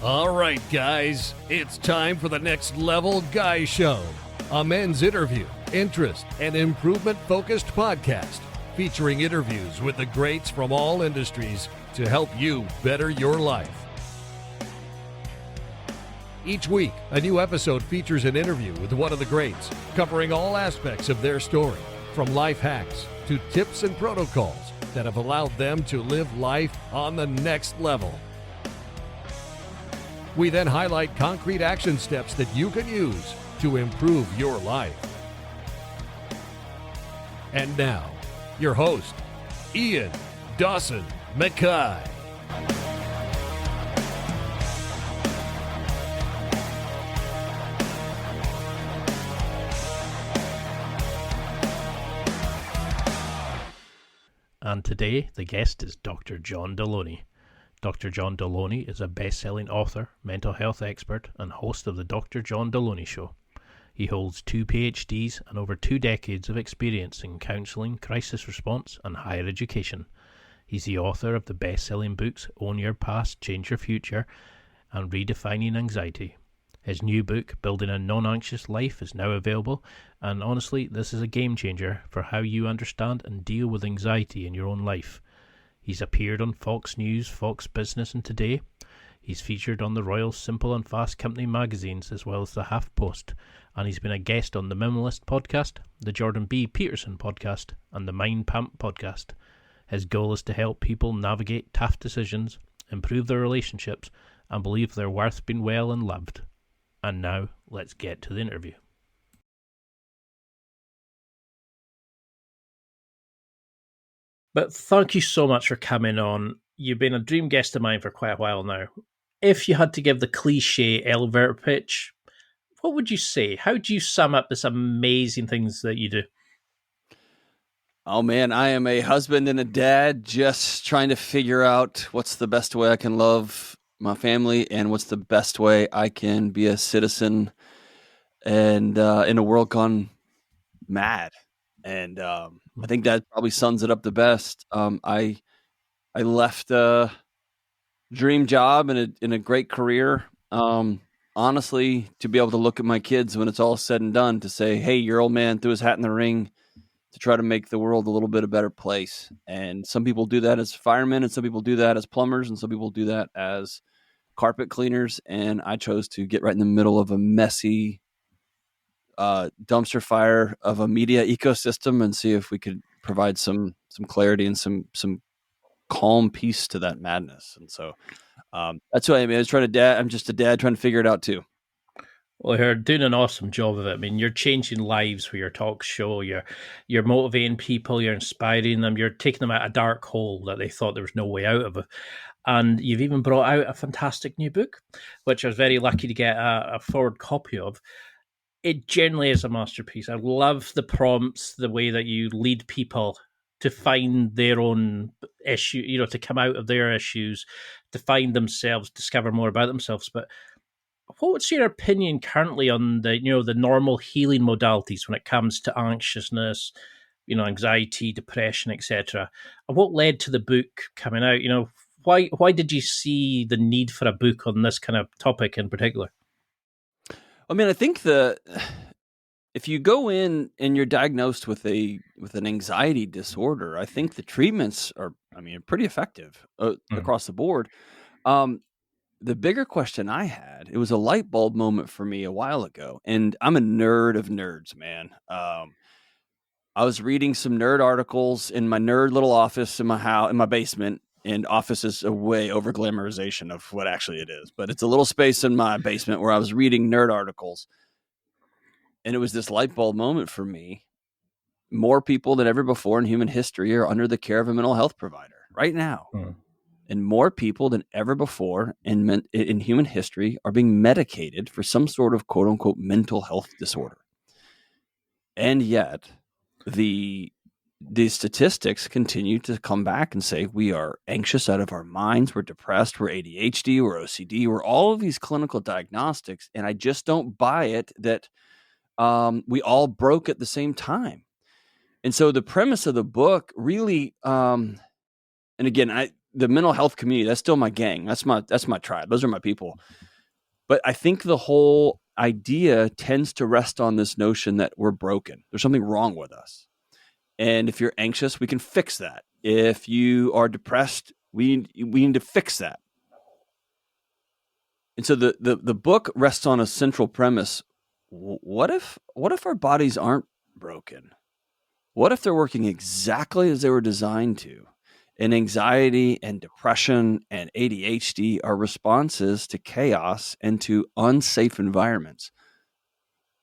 All right, guys, it's time for the Next Level Guy Show, a men's interview, interest, and improvement-focused podcast featuring interviews with the greats from all industries to help you better your life. Each week, a new episode features an interview with one of the greats, covering all aspects of their story, from life hacks to tips and protocols that have allowed them to live life on the next level. We then highlight concrete action steps that you can use to improve your life. And now, your host, Ian Dawson McKay. And today, the guest is Dr. John Delony. Dr. John Delony is a best-selling author, mental health expert, and host of the Dr. John Delony Show. He holds 2 PhDs and over 2 decades of experience in counselling, crisis response, and higher education. He's the author of the best-selling books Own Your Past, Change Your Future, and Redefining Anxiety. His new book, Building a Non-Anxious Life, is now available, and honestly, this is a game changer for how you understand and deal with anxiety in your own life. He's appeared on Fox News, Fox Business, and Today. He's featured on the Royal Simple and Fast Company magazines, as well as the HuffPost, and he's been a guest on the Minimalists podcast, the Jordan B. Peterson Podcast, and the Mind Pump Podcast. His goal is to help people navigate tough decisions, improve their relationships, and believe they're worth being well and loved. And now, let's get to the interview. But thank you so much for coming on. You've been a dream guest of mine for quite a while now. If you had to give the cliche elevator pitch, what would you say? How do you sum up this amazing things that you do? Oh man, I am a husband and a dad just trying to figure out what's the best way I can love my family and what's the best way I can be a citizen and in a world gone mad. And I think that probably sums it up the best. I left a dream job in a great career. Honestly, to be able to look at my kids when it's all said and done, to say, "Hey, your old man threw his hat in the ring to try to make the world a little bit a better place." And some people do that as firemen, and some people do that as plumbers, and some people do that as carpet cleaners. And I chose to get right in the middle of a messy dumpster fire of a media ecosystem and see if we could provide some clarity and some calm peace to that madness. And so that's why I'm just a dad trying to figure it out too. Well, you're doing an awesome job of it. I mean, you're changing lives with your talk show. You're motivating people. You're inspiring them. You're taking them out of a dark hole that they thought there was no way out of it. And you've even brought out a fantastic new book, which I was very lucky to get a forward copy of. It generally is a masterpiece. I love the prompts, the way that you lead people to find their own issue, to come out of their issues, to find themselves, discover more about themselves. But what's your opinion currently on the normal healing modalities when it comes to anxiousness, anxiety, depression, etc.? And what led to the book coming out? Why did you see the need for a book on this kind of topic in particular? I mean, I think if you go in and you're diagnosed with an anxiety disorder, I think the treatments are pretty effective across the board. The bigger question I had, it was a light bulb moment for me a while ago, and I'm a nerd of nerds, man. I was reading some nerd articles in my nerd little office in my house, in my basement. And office is a way over glamorization of what actually it is, but it's a little space in my basement where I was reading nerd articles. And it was this light bulb moment for me. More people than ever before in human history are under the care of a mental health provider right now. And more people than ever before in human history are being medicated for some sort of quote unquote mental health disorder. And yet the statistics continue to come back and say we are anxious out of our minds, we're depressed, we're ADHD, we're OCD, we're all of these clinical diagnostics. And I just don't buy it that we all broke at the same time. And so the premise of the book really, and again, the mental health community, that's still my gang. That's my tribe. Those are my people. But I think the whole idea tends to rest on this notion that we're broken. There's something wrong with us. And if you're anxious, we can fix that. If you are depressed, we need to fix that. And so the book rests on a central premise. What if our bodies aren't broken? What if they're working exactly as they were designed to? And anxiety and depression and ADHD are responses to chaos and to unsafe environments.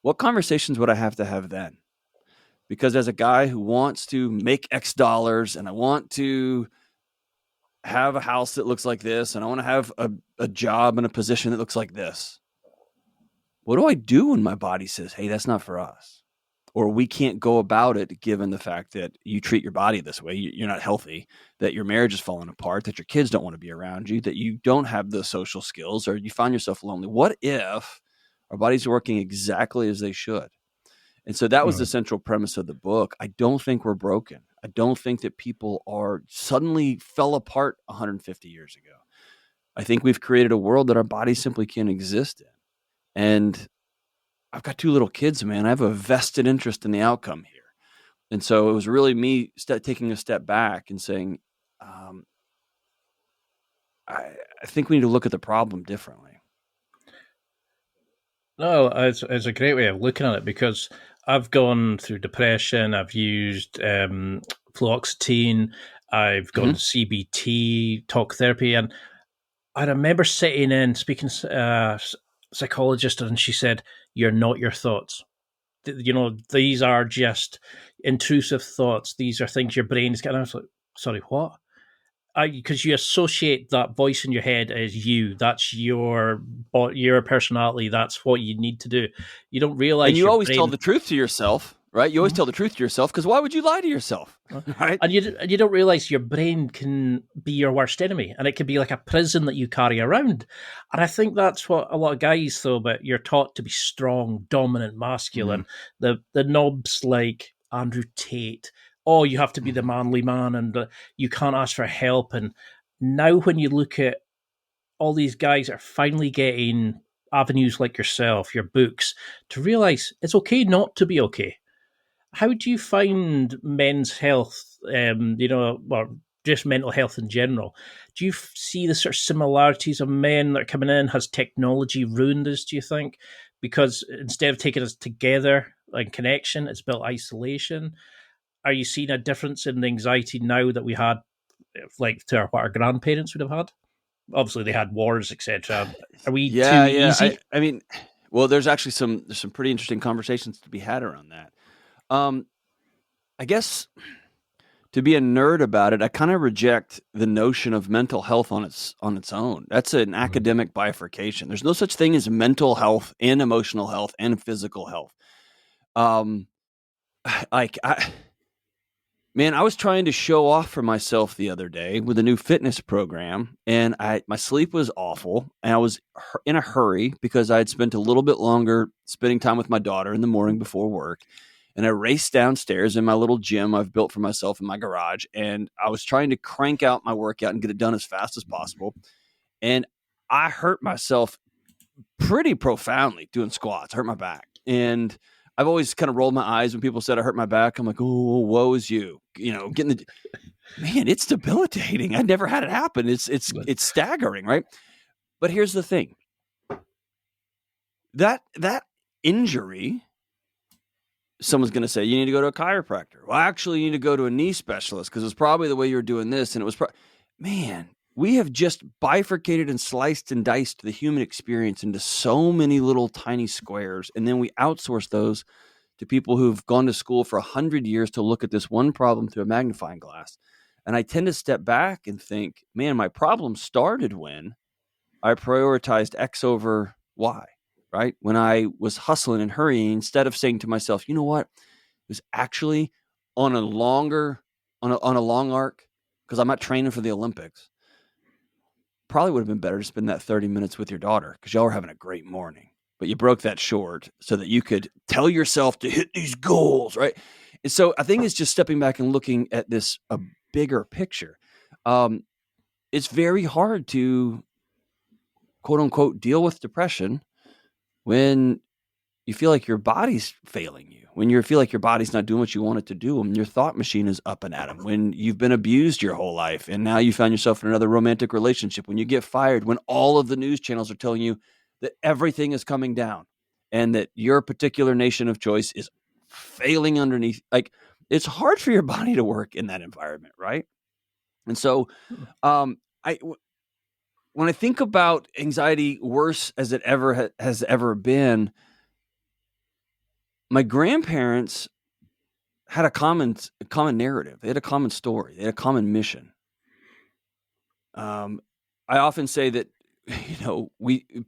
What conversations would I have to have then? Because as a guy who wants to make X dollars and I want to have a house that looks like this and I want to have a job and a position that looks like this, what do I do when my body says, hey, that's not for us? Or we can't go about it given the fact that you treat your body this way, you're not healthy, that your marriage is falling apart, that your kids don't want to be around you, that you don't have the social skills, or you find yourself lonely. What if our bodies are working exactly as they should? And so that was the central premise of the book. I don't think we're broken. I don't think that people are suddenly fell apart 150 years ago. I think we've created a world that our bodies simply can't exist in. And I've got 2 little kids, man. I have a vested interest in the outcome here. And so it was really me taking a step back and saying, I think we need to look at the problem differently. No, it's a great way of looking at it, because I've gone through depression. I've used fluoxetine. I've gone to CBT, talk therapy. And I remember sitting in, speaking to a psychologist, and she said, you're not your thoughts. These are just intrusive thoughts. These are things your brain is getting. I was like, sorry, what? Because you associate that voice in your head as you. That's your personality. That's what you need to do. You don't realize. And you always tell the truth to yourself, right? You always tell the truth to yourself, because why would you lie to yourself, right? And you don't realize your brain can be your worst enemy, and it can be like a prison that you carry around. And I think that's what a lot of guys, though, but you're taught to be strong, dominant, masculine. The knobs like Andrew Tate. Oh, you have to be the manly man, and you can't ask for help. And now when you look at all these guys are finally getting avenues like yourself, your books, to realize it's okay not to be okay. How do you find men's health, or just mental health in general? Do you see the sort of similarities of men that are coming in? Has technology ruined us, do you think? Because instead of taking us together and connection, it's built isolation. Are you seeing a difference in the anxiety now that we had, like what our grandparents would have had? Obviously, they had wars, etc. Are we too easy? I mean, well, there's actually some pretty interesting conversations to be had around that. I guess to be a nerd about it, I kind of reject the notion of mental health on its own. That's an academic bifurcation. There's no such thing as mental health and emotional health and physical health. Man, I was trying to show off for myself the other day with a new fitness program, and my sleep was awful, and I was in a hurry because I had spent a little bit longer spending time with my daughter in the morning before work, and I raced downstairs in my little gym I've built for myself in my garage, and I was trying to crank out my workout and get it done as fast as possible, and I hurt myself pretty profoundly doing squats. I hurt my back, and I've always kind of rolled my eyes when people said I hurt my back. I'm like, oh, woe is you. Man, it's debilitating. I never had it happen. It's staggering, right? But here's the thing. That injury, someone's going to say, you need to go to a chiropractor. Well, actually, you need to go to a knee specialist because it's probably the way you're doing this. And it was man, we have just bifurcated and sliced and diced the human experience into so many little tiny squares. And then we outsource those to people who've gone to school for 100 years to look at this one problem through a magnifying glass. And I tend to step back and think, man, my problem started when I prioritized X over Y, right? When I was hustling and hurrying, instead of saying to myself, you know what? It was actually on a long arc, because I'm not training for the Olympics. Probably would have been better to spend that 30 minutes with your daughter because y'all were having a great morning, but you broke that short so that you could tell yourself to hit these goals, right? And so I think it's just stepping back and looking at this a bigger picture. it's very hard to quote unquote deal with depression when you feel like your body's failing you, when you feel like your body's not doing what you want it to do, when your thought machine is up and at 'em, when you've been abused your whole life and now you found yourself in another romantic relationship, when you get fired, when all of the news channels are telling you that everything is coming down and that your particular nation of choice is failing underneath. Like, it's hard for your body to work in that environment, right? And so when I think about anxiety worse as it ever has ever been, my grandparents had a common narrative. They had a common story. They had a common mission. I often say that,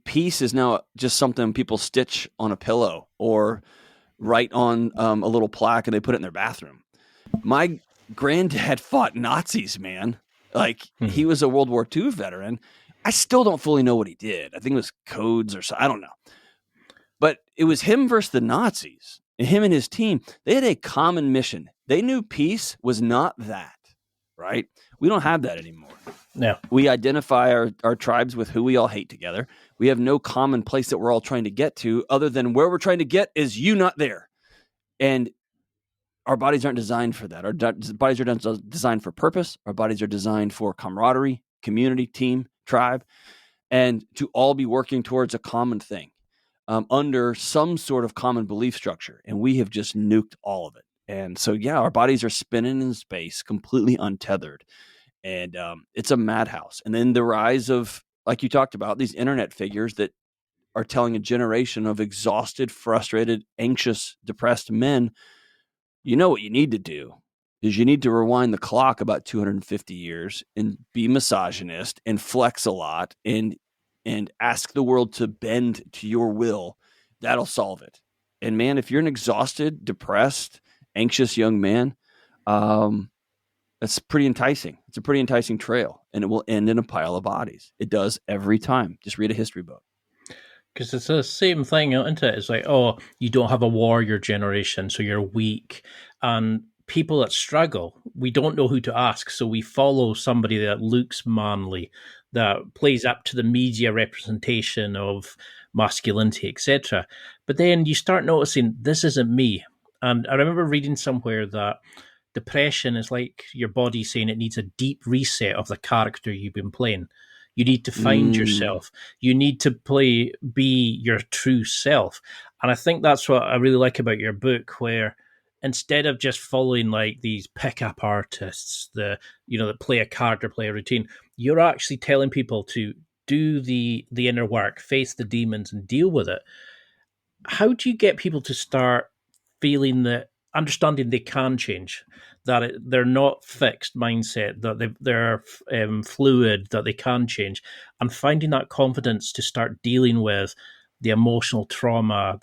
peace is now just something people stitch on a pillow or write on a little plaque and they put it in their bathroom. My granddad fought Nazis, man. Like, he was a World War II veteran. I still don't fully know what he did. I think it was codes or so. I don't know. But it was him versus the Nazis. And him and his team, they had a common mission. They knew peace was not that, right? We don't have that anymore. No. We identify our tribes with who we all hate together. We have no common place that we're all trying to get to other than where we're trying to get is you not there. And our bodies aren't designed for that. Our bodies are designed for purpose. Our bodies are designed for camaraderie, community, team, tribe, and to all be working towards a common thing under some sort of common belief structure. And we have just nuked all of it. And so, our bodies are spinning in space, completely untethered. And it's a madhouse. And then the rise of, like you talked about, these internet figures that are telling a generation of exhausted, frustrated, anxious, depressed men, you know what you need to do is you need to rewind the clock about 250 years and be misogynist and flex a lot and ask the world to bend to your will. That'll solve it. And man, if you're an exhausted, depressed, anxious young man, that's pretty enticing. It's a pretty enticing trail, and it will end in a pile of bodies. It does every time. Just read a history book. Because it's the same thing, isn't it? It's like, oh, you don't have a warrior generation, so you're weak. And people that struggle, we don't know who to ask, so we follow somebody that looks manly, that plays up to the media representation of masculinity, etc. But then you start noticing, this isn't me. And I remember reading somewhere that depression is like your body saying it needs a deep reset of the character you've been playing. You need to find yourself. You need to be your true self. And I think that's what I really like about your book, where instead of just following like these pickup artists, that play a character, play a routine, you're actually telling people to do the inner work, face the demons and deal with it. How do you get people to start feeling that, understanding they can change, that they're not fixed mindset, that they're fluid, that they can change, and finding that confidence to start dealing with the emotional trauma,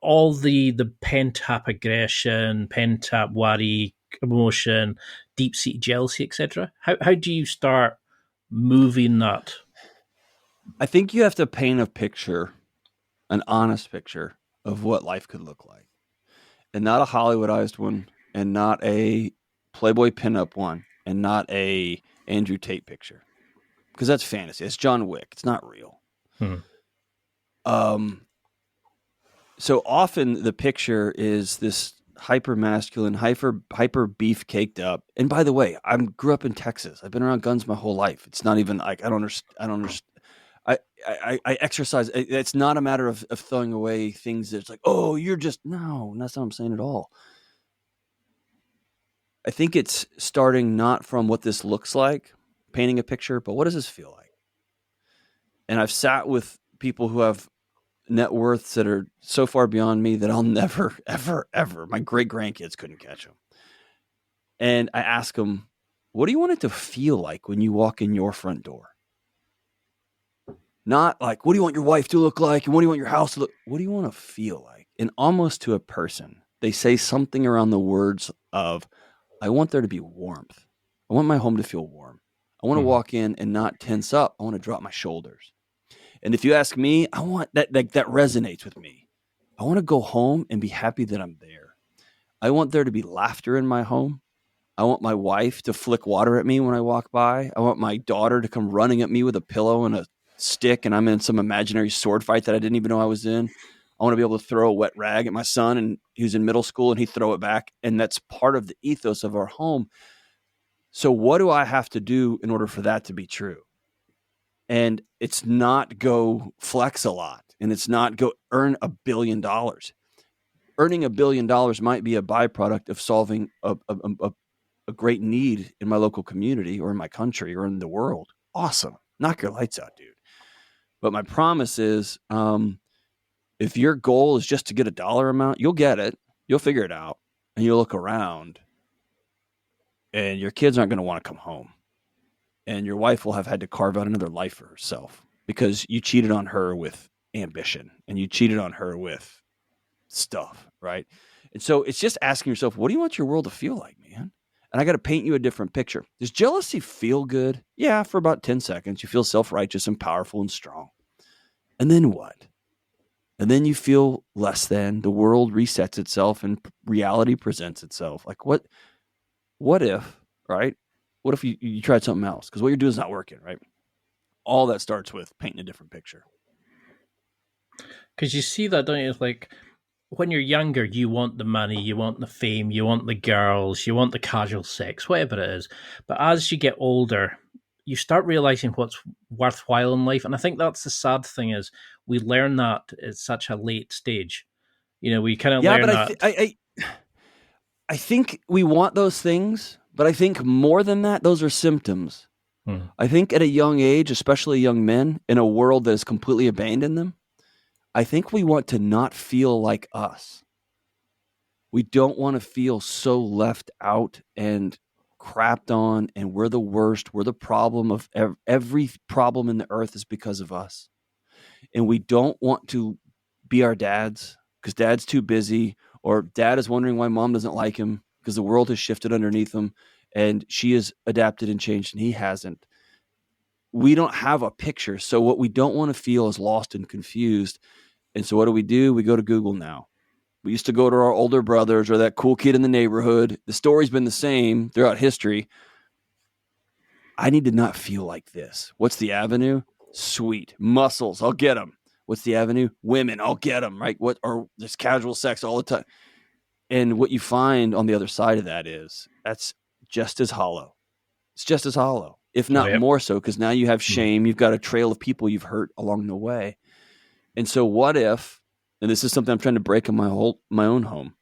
all the pent-up aggression, pent-up worry, emotion, deep-seated jealousy, etc.? How do you start moving that? I think you have to paint a picture, an honest picture of what life could look like. And not a Hollywoodized one, and not a Playboy pinup one, and not a Andrew Tate picture, because that's fantasy. It's John Wick. It's not real. So often the picture is this hyper masculine, hyper beef caked up. And by the way, I grew up in Texas. I've been around guns my whole life. It's not even like I don't understand. I exercise. It's not a matter of throwing away things that's like, oh, you're just, no, that's not what I'm saying at all. I think it's starting not from what this looks like, painting a picture, but what does this feel like? And I've sat with people who have net worths that are so far beyond me that I'll never, ever, ever, my great grandkids couldn't catch them. And I ask them, what do you want it to feel like when you walk in your front door? Not like, what do you want your wife to look like? And what do you want your house to look? What do you want to feel like? And almost to a person, they say something around the words of, I want there to be warmth. I want my home to feel warm. I want to walk in and not tense up. I want to drop my shoulders. And if you ask me, I want that resonates with me. I want to go home and be happy that I'm there. I want there to be laughter in my home. I want my wife to flick water at me when I walk by. I want my daughter to come running at me with a pillow and a stick, and I'm in some imaginary sword fight that I didn't even know I was in. I want to be able to throw a wet rag at my son, and he was in middle school, and he'd throw it back. And that's part of the ethos of our home. So what do I have to do in order for that to be true? And it's not go flex a lot, and it's not go earn $1 billion. Earning $1 billion might be a byproduct of solving a great need in my local community or in my country or in the world. Awesome. Knock your lights out, dude. But my promise is, if your goal is just to get a dollar amount, you'll get it. You'll figure it out, and you'll look around, and your kids aren't going to want to come home. And your wife will have had to carve out another life for herself because you cheated on her with ambition and you cheated on her with stuff, right? And so it's just asking yourself, what do you want your world to feel like, man? And I got to paint you a different picture. Does jealousy feel good? Yeah, for about 10 seconds. You feel self-righteous and powerful and strong. And then what? And then you feel less than. The world resets itself and reality presents itself. Like what if, right? What if you tried something else? Because what you're doing is not working, right? All that starts with painting a different picture. Because you see that, don't you? It's like when you're younger, you want the money, you want the fame, you want the girls, you want the casual sex, whatever it is. But as you get older, you start realizing what's worthwhile in life. And I think that's the sad thing is we learn that at such a late stage. You know, we kind of learn that. I think we want those things. But I think more than that, those are symptoms. I think at a young age, especially young men, in a world that has completely abandoned them, I think we want to not feel like us. We don't want to feel so left out and crapped on, and we're the worst. We're the problem of every problem in the earth is because of us. And we don't want to be our dads because dad's too busy, or dad is wondering why mom doesn't like him, because the world has shifted underneath him and she has adapted and changed and he hasn't. We don't have a picture. So what we don't want to feel is lost and confused. And so what do? We go to Google now. We used to go to our older brothers or that cool kid in the neighborhood. The story's been the same throughout history. I need to not feel like this. What's the avenue? Sweet. Muscles. I'll get them. What's the avenue? Women. I'll get them. Right? What? Or just casual sex all the time. And what you find on the other side of that is that's just as hollow. It's just as hollow, if not more so, because now you have shame. You've got a trail of people you've hurt along the way. And so what if, and this is something I'm trying to break in my own home.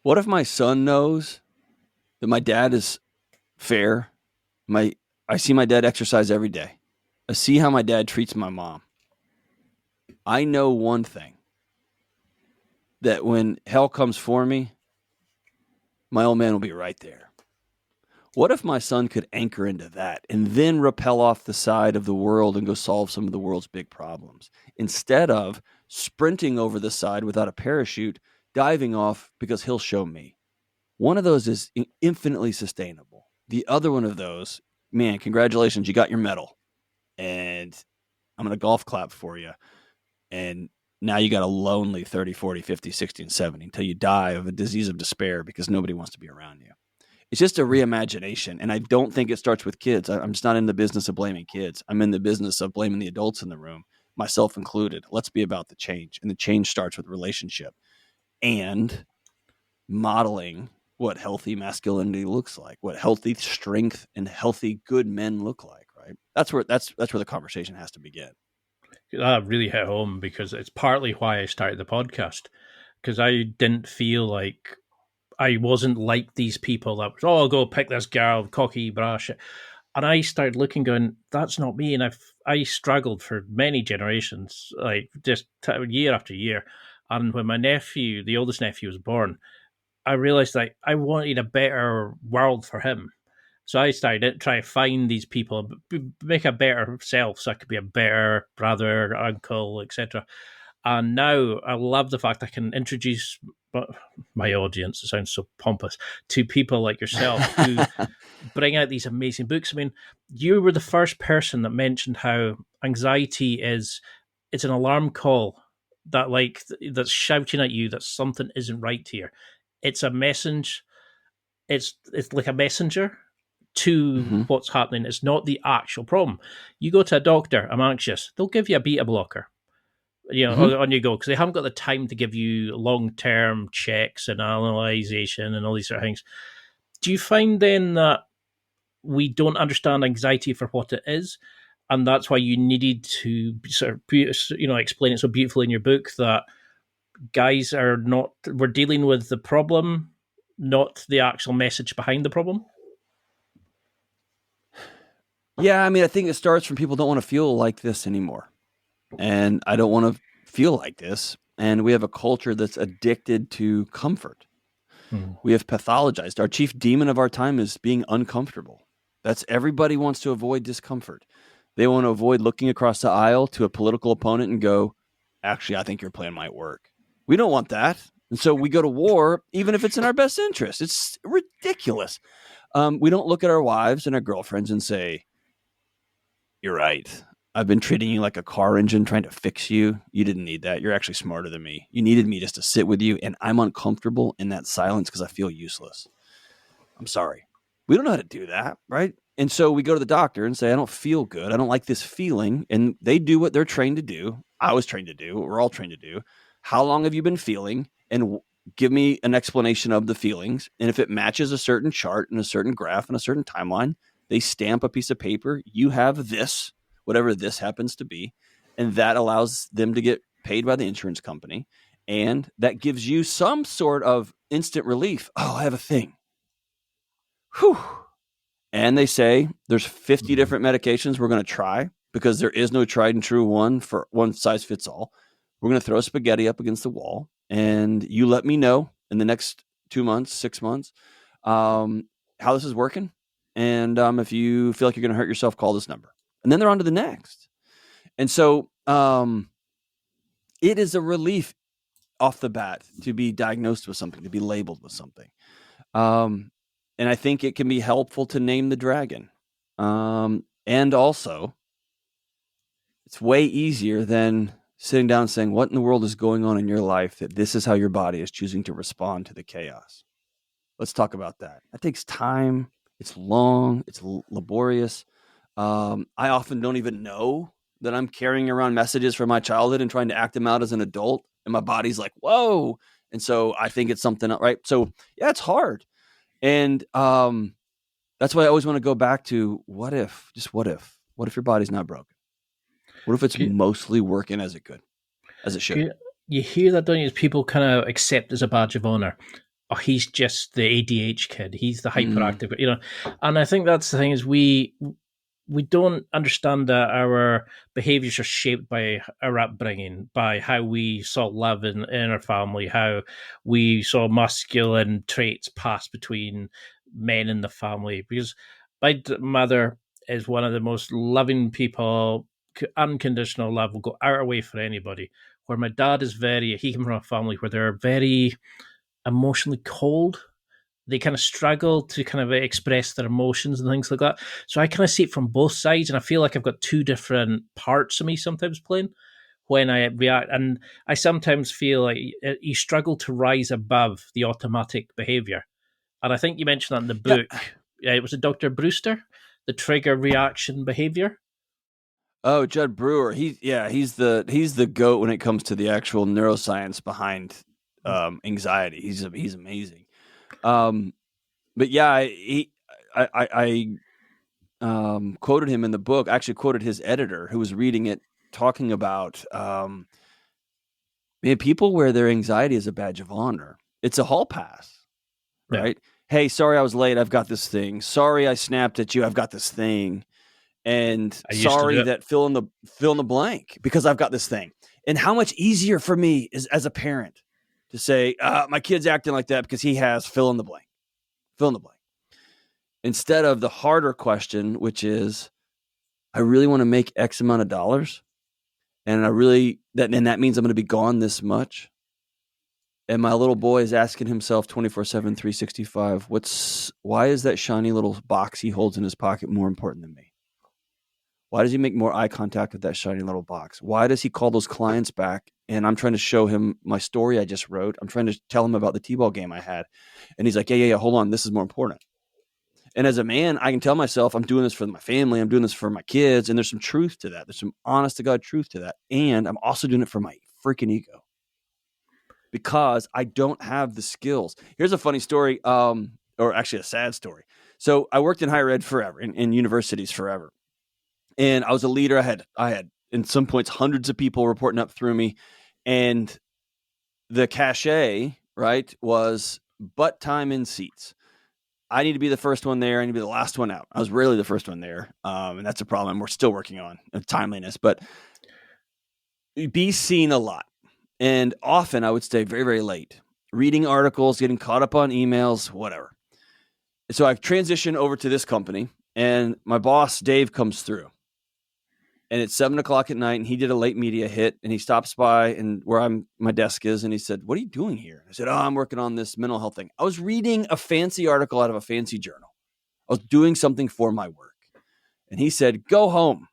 What if my son knows that my dad is fair? I see my dad exercise every day. I see how my dad treats my mom. I know one thing. That when hell comes for me, my old man will be right there. What if my son could anchor into that and then rappel off the side of the world and go solve some of the world's big problems instead of sprinting over the side without a parachute, diving off because he'll show me? One of those is infinitely sustainable. The other one of those, man, congratulations, you got your medal. And I'm going to golf clap for you. And now you got a lonely 30, 40, 50, 60, and 70 until you die of a disease of despair because nobody wants to be around you. It's just a reimagination. And I don't think it starts with kids. I'm just not in the business of blaming kids. I'm in the business of blaming the adults in the room, myself included. Let's be about the change. And the change starts with relationship and modeling what healthy masculinity looks like, what healthy strength and healthy good men look like, right? That's where the conversation has to begin. That really hit home because it's partly why I started the podcast, because I didn't feel like I wasn't like these people that was, I'll go pick this girl, cocky, brash. And I started looking, going, that's not me. And I struggled for many generations, like just year after year. And when my nephew, the oldest nephew, was born, I realized that I wanted a better world for him. So I started to try to find these people, make a better self so I could be a better brother, uncle, etc. And now I love the fact I can introduce my audience, it sounds so pompous, to people like yourself who bring out these amazing books. I mean, you were the first person that mentioned how anxiety it's an alarm call that's shouting at you that something isn't right here. It's a message it's like a messenger to what's happening. It's not the actual problem. You go to a doctor, I'm anxious, they'll give you a beta blocker, on you go, because they haven't got the time to give you long-term checks and analyzation and all these sort of things. Do you find then that we don't understand anxiety for what it is, and that's why you needed to sort of explain it so beautifully in your book that guys we're dealing with the problem, not the actual message behind the problem? Yeah, I mean, I think it starts from people don't want to feel like this anymore. And I don't want to feel like this. And we have a culture that's addicted to comfort. We have pathologized. Our chief demon of our time is being uncomfortable. Everybody wants to avoid discomfort. They want to avoid looking across the aisle to a political opponent and go, actually, I think your plan might work. We don't want that. And so we go to war, even if it's in our best interest. It's ridiculous. We don't look at our wives and our girlfriends and say, you're right. I've been treating you like a car engine trying to fix you. You didn't need that. You're actually smarter than me. You needed me just to sit with you, and I'm uncomfortable in that silence because I feel useless. I'm sorry. We don't know how to do that, right? And so we go to the doctor and say, I don't feel good. I don't like this feeling. And they do what they're trained to do. I was trained to do what we're all trained to do. How long have you been feeling? And give me an explanation of the feelings. And if it matches a certain chart and a certain graph and a certain timeline, they stamp a piece of paper. You have this, whatever this happens to be. And that allows them to get paid by the insurance company. And that gives you some sort of instant relief. Oh, I have a thing. Whew. And they say there's 50 different medications we're going to try because there is no tried and true one for one size fits all. We're going to throw spaghetti up against the wall. And you let me know in the next 2 months, 6 months, how this is working. And if you feel like you're going to hurt yourself, call this number. And then they're on to the next. And so it is a relief off the bat to be diagnosed with something, to be labeled with something. And I think it can be helpful to name the dragon. And also, it's way easier than sitting down and saying, what in the world is going on in your life that this is how your body is choosing to respond to the chaos? Let's talk about that. That takes time. It's long. It's laborious. I often don't even know that I'm carrying around messages from my childhood and trying to act them out as an adult. And my body's like, whoa. And so I think it's something, right? So yeah, it's hard. And that's why I always want to go back to what if your body's not broken? What if it's mostly working as it should? You hear that, don't you? People kind of accept as a badge of honor. Oh, he's just the ADH kid. He's the hyperactive, And I think that's the thing is we don't understand that our behaviors are shaped by our upbringing, by how we saw love in our family, how we saw masculine traits pass between men in the family. Because my mother is one of the most loving people, unconditional love, will go out her way for anybody. Where my dad is he came from a family where they're very emotionally cold. They kind of struggle to kind of express their emotions and things like that. So I kind of see it from both sides, and I feel like I've got two different parts of me sometimes playing when I react. And I sometimes feel like you struggle to rise above the automatic behavior. And I think you mentioned that in the book. Yeah. It was a Dr. Brewster, the trigger reaction behavior. Oh, Judd Brewer. He's the GOAT when it comes to the actual neuroscience behind anxiety. He's amazing. But yeah, I quoted him in the book. I actually quoted his editor who was reading it, talking about people wear their anxiety as a badge of honor. It's a hall pass, right? Yeah. Hey, sorry I was late. I've got this thing. Sorry I snapped at you. I've got this thing. And sorry that fill in the blank because I've got this thing. And how much easier for me is as a parent to say, my kid's acting like that because he has fill in the blank. Instead of the harder question, which is, I really want to make X amount of dollars. And that means I'm going to be gone this much. And my little boy is asking himself 24/7, 365, why is that shiny little box he holds in his pocket more important than me? Why does he make more eye contact with that shiny little box? Why does he call those clients back? And I'm trying to show him my story I just wrote. I'm trying to tell him about the T-ball game I had. And he's like, yeah, hold on. This is more important. And as a man, I can tell myself I'm doing this for my family. I'm doing this for my kids. And there's some truth to that. There's some honest to God truth to that. And I'm also doing it for my freaking ego because I don't have the skills. Here's a funny story, or actually a sad story. So I worked in higher ed forever, in universities forever. And I was a leader. I had in some points hundreds of people reporting up through me, and the cachet, right, was butt time in seats. I need to be the first one there. I need to be the last one out. I was rarely the first one there, and that's a problem we're still working on, timeliness. But be seen a lot, and often I would stay very, very late, reading articles, getting caught up on emails, whatever. So I transitioned over to this company, and my boss Dave comes through. And it's 7:00 at night, and he did a late media hit, and he stops by and where my desk is, and he said, "What are you doing here?" I said, "Oh, I'm working on this mental health thing." I was reading a fancy article out of a fancy journal. I was doing something for my work. And he said, "Go home."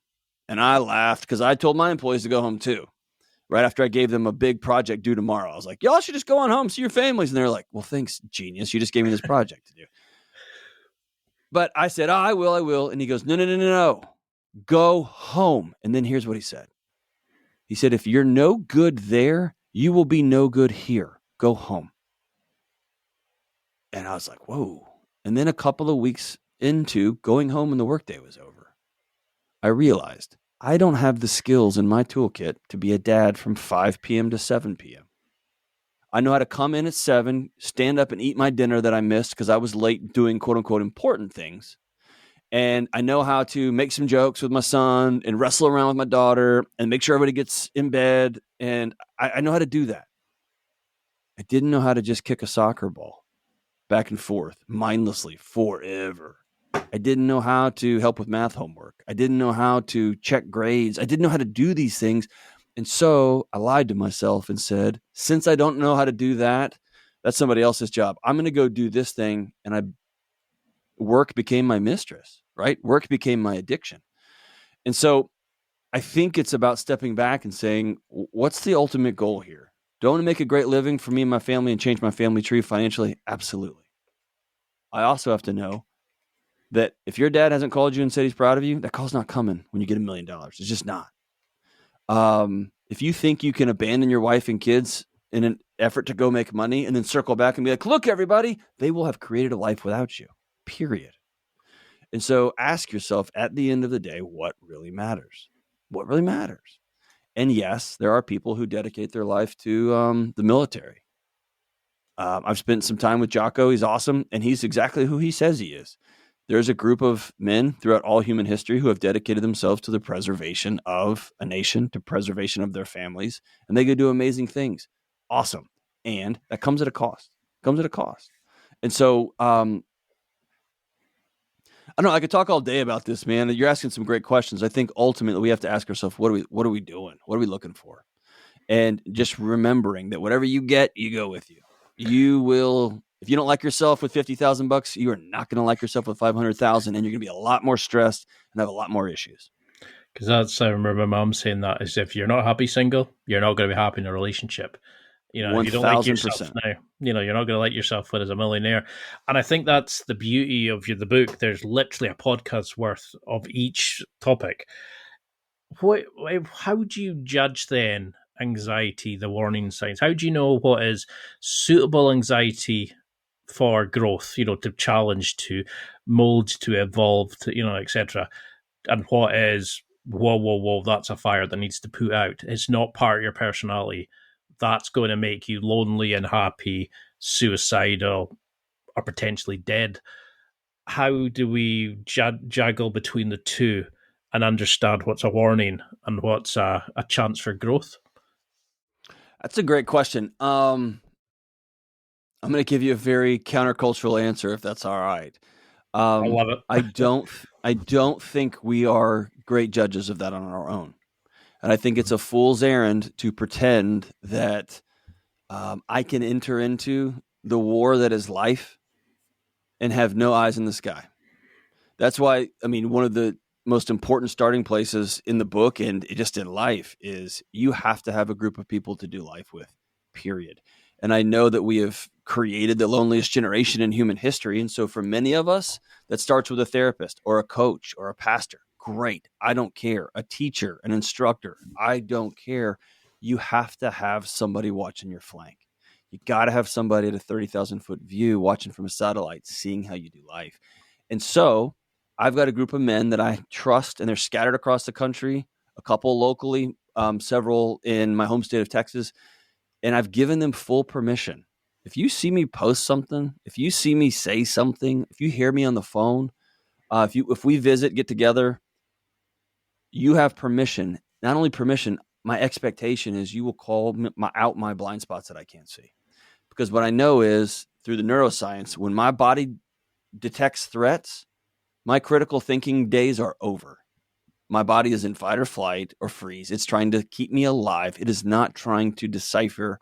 And I laughed because I told my employees to go home too. Right after I gave them a big project due tomorrow, I was like, "Y'all should just go on home, see your families." And they're like, "Well, thanks, genius. You just gave me this project to do." But I said, "Oh, I will. And he goes, No. Go home." And then here's what he said. He said, "If you're no good there, you will be no good here. Go home." And I was like, whoa. And then a couple of weeks into going home and the workday was over, I realized I don't have the skills in my toolkit to be a dad from 5 p.m. to 7 p.m. I know how to come in at 7, stand up and eat my dinner that I missed because I was late doing quote unquote important things. And I know how to make some jokes with my son and wrestle around with my daughter and make sure everybody gets in bed. And I know how to do that. I didn't know how to just kick a soccer ball back and forth mindlessly forever. I didn't know how to help with math homework. I didn't know how to check grades. I didn't know how to do these things. And so I lied to myself and said, since I don't know how to do that, that's somebody else's job. I'm going to go do this thing. And work became my mistress, right? Work became my addiction. And so I think it's about stepping back and saying, what's the ultimate goal here? Do I want to make a great living for me and my family and change my family tree financially? Absolutely. I also have to know that if your dad hasn't called you and said he's proud of you, that call's not coming when you get $1 million. It's just not. If you think you can abandon your wife and kids in an effort to go make money and then circle back and be like, look, everybody, they will have created a life without you. Period. And so ask yourself at the end of the day, what really matters? What really matters? And yes, there are people who dedicate their life to the military. I've spent some time with Jocko. He's awesome. And he's exactly who he says he is. There's a group of men throughout all human history who have dedicated themselves to the preservation of a nation, to preservation of their families, and they go do amazing things. Awesome. And that comes at a cost. And so, I don't know. I could talk all day about this, man. You're asking some great questions. I think ultimately we have to ask ourselves, what are we doing? What are we looking for? And just remembering that whatever you get, you go with you. You will, if you don't like yourself with $50,000, you are not going to like yourself with 500,000, and you're going to be a lot more stressed and have a lot more issues. Because that's, I remember my mom saying that, is if you're not happy single, you're not going to be happy in a relationship. You know, 1, if you don't like yourself now, you know, you're not going to like yourself when as a millionaire. And I think that's the beauty of the book. There's literally a podcast worth of each topic. How do you judge then anxiety, the warning signs? How do you know what is suitable anxiety for growth, you know, to challenge, to mold, to evolve, to, you know, etc. And what is, whoa, that's a fire that needs to put out. It's not part of your personality. That's going to make you lonely, unhappy, suicidal, or potentially dead. How do we juggle between the two and understand what's a warning and what's a chance for growth? That's a great question. I'm going to give you a very countercultural answer, if that's all right. I love it. I don't think we are great judges of that on our own. And I think it's a fool's errand to pretend that I can enter into the war that is life and have no eyes in the sky. That's why, I mean, one of the most important starting places in the book and just in life is you have to have a group of people to do life with, period. And I know that we have created the loneliest generation in human history. And so for many of us, that starts with a therapist or a coach or a pastor. Great. I don't care. A teacher, an instructor. I don't care. You have to have somebody watching your flank. You got to have somebody at a 30,000 foot view watching from a satellite, seeing how you do life. And so I've got a group of men that I trust, and they're scattered across the country, a couple locally, several in my home state of Texas. And I've given them full permission. If you see me post something, if you see me say something, if you hear me on the phone, if we get together, you have permission. Not only permission, my expectation is you will call out my blind spots that I can't see. Because what I know is through the neuroscience, when my body detects threats, my critical thinking days are over. My body is in fight or flight or freeze. It's trying to keep me alive. It is not trying to decipher,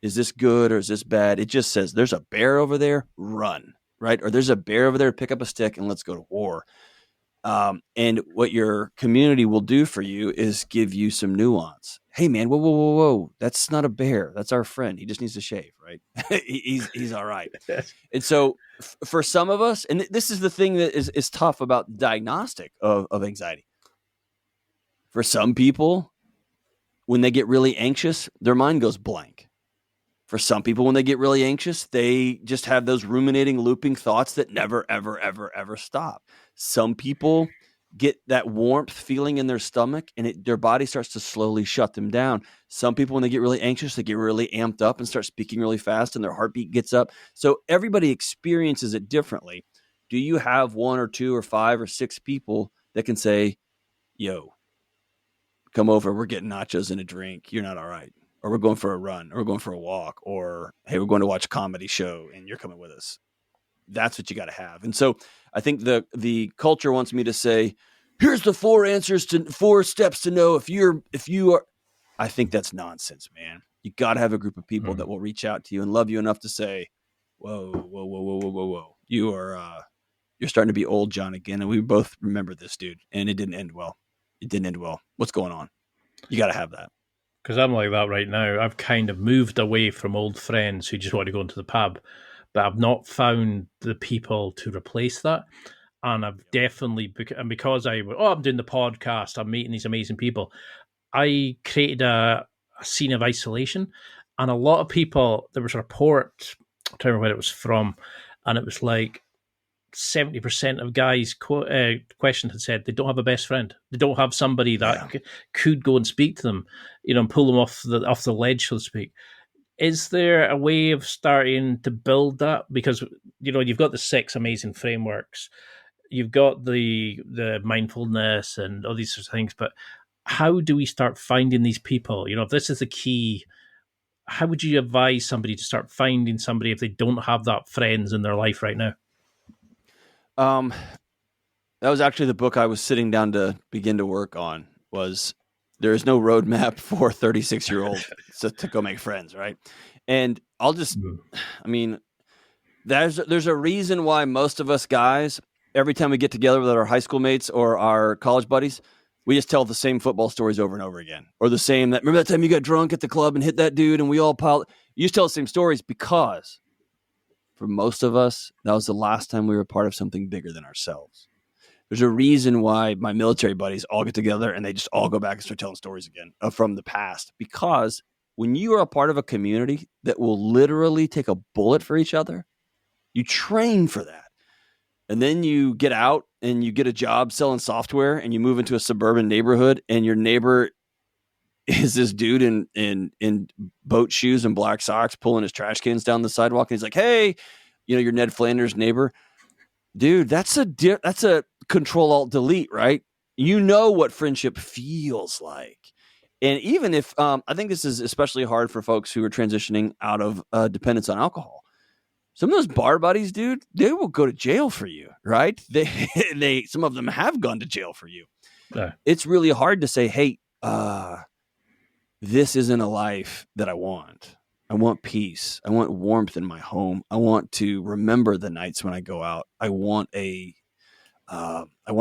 is this good or is this bad? It just says, there's a bear over there, run, right? Or there's a bear over there, pick up a stick and let's go to war. And what your community will do for you is give you some nuance. Hey, man, whoa. That's not a bear. That's our friend. He just needs to shave, right? he's all right. And so for some of us, and this is the thing that is tough about diagnostic of anxiety. For some people, when they get really anxious, their mind goes blank. For some people, when they get really anxious, they just have those ruminating, looping thoughts that never, ever, ever, ever stop. Some people get that warmth feeling in their stomach and their body starts to slowly shut them down. Some people, when they get really anxious, they get really amped up and start speaking really fast and their heartbeat gets up. So everybody experiences it differently. Do you have 1 or 2 or 5 or 6 people that can say, yo, come over, we're getting nachos and a drink, you're not all right? Or we're going for a run, or we're going for a walk, or, hey, we're going to watch a comedy show and you're coming with us. That's what you got to have. And so I think the culture wants me to say, here's the 4 steps to know if you are. I think that's nonsense, man. You got to have a group of people that will reach out to you and love you enough to say, whoa. You're starting to be old, John, again. And we both remember this, dude. And it didn't end well. What's going on? You got to have that. Because I'm like that right now. I've kind of moved away from old friends who just want to go into the pub, but I've not found the people to replace that. And I've definitely, and because I'm doing the podcast, I'm meeting these amazing people, I created a scene of isolation. And a lot of people, there was a report, I don't remember where it was from, and it was like 70% of guys questioned had said they don't have a best friend. They don't have somebody that could go and speak to them, and pull them off the ledge, so to speak. Is there a way of starting to build that? Because, you've got the 6 amazing frameworks. You've got the mindfulness and all these sorts of things. But how do we start finding these people? If this is the key, how would you advise somebody to start finding somebody if they don't have that friends in their life right now? That was actually the book I was sitting down to begin to work on. Was there is no roadmap for 36-year-olds to go make friends, right? And I'll just, there's a reason why most of us guys, every time we get together with our high school mates or our college buddies, we just tell the same football stories over and over again, or the same remember that time you got drunk at the club and hit that dude and we all piled. You just tell the same stories because for most of us, that was the last time we were part of something bigger than ourselves. There's a reason why my military buddies all get together and they just all go back and start telling stories again from the past. Because when you are a part of a community that will literally take a bullet for each other, you train for that. And then you get out and you get a job selling software and you move into a suburban neighborhood and your neighbor is this dude in boat shoes and black socks pulling his trash cans down the sidewalk. And he's like, hey, your Ned Flanders neighbor. Dude, that's a Control-Alt-Delete, right? You know what friendship feels like. And even if, I think this is especially hard for folks who are transitioning out of dependence on alcohol. Some of those bar buddies, dude, they will go to jail for you, right? Some of them have gone to jail for you. Yeah. It's really hard to say, hey, this isn't a life that I want. I want peace. I want warmth in my home. I want to remember the nights when I go out. I want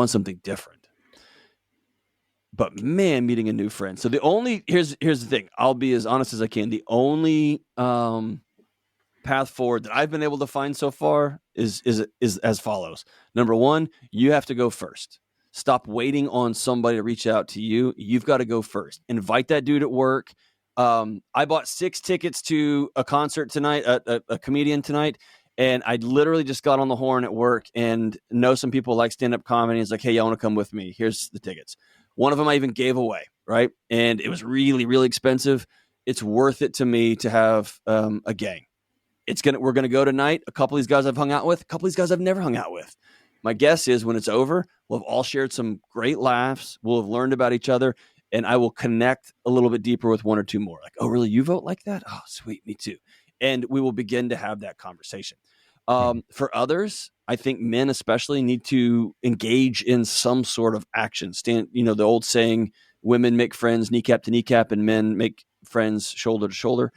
something different. But man, meeting a new friend. So here's the thing. I'll be as honest as I can. The only path forward that I've been able to find so far is as follows. Number one, you have to go first. Stop waiting on somebody to reach out to you. You've got to go first. Invite that dude at work. I bought 6 tickets to a concert tonight, a comedian tonight, and I literally just got on the horn at work and know some people like stand-up comedy. It's like, hey, y'all want to come with me? Here's the tickets. One of them I even gave away, right? And it was really, really expensive. It's worth it to me to have a gang. We're gonna go tonight. A couple of these guys I've hung out with, a couple of these guys I've never hung out with. My guess is when it's over, we'll have all shared some great laughs. We'll have learned about each other, and I will connect a little bit deeper with 1 or 2 more. Like, oh, really? You vote like that? Oh, sweet. Me too. And we will begin to have that conversation. For others, I think men especially need to engage in some sort of action. The old saying, women make friends kneecap to kneecap and men make friends shoulder to shoulder.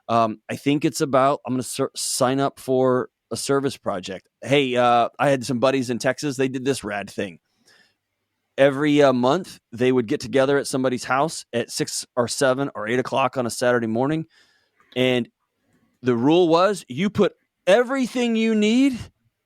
I think it's about, I'm going to sign up for a service project. Hey, I had some buddies in Texas. They did this rad thing. Every month, they would get together at somebody's house at 6 or 7 or 8 o'clock on a Saturday morning. And the rule was you put everything you need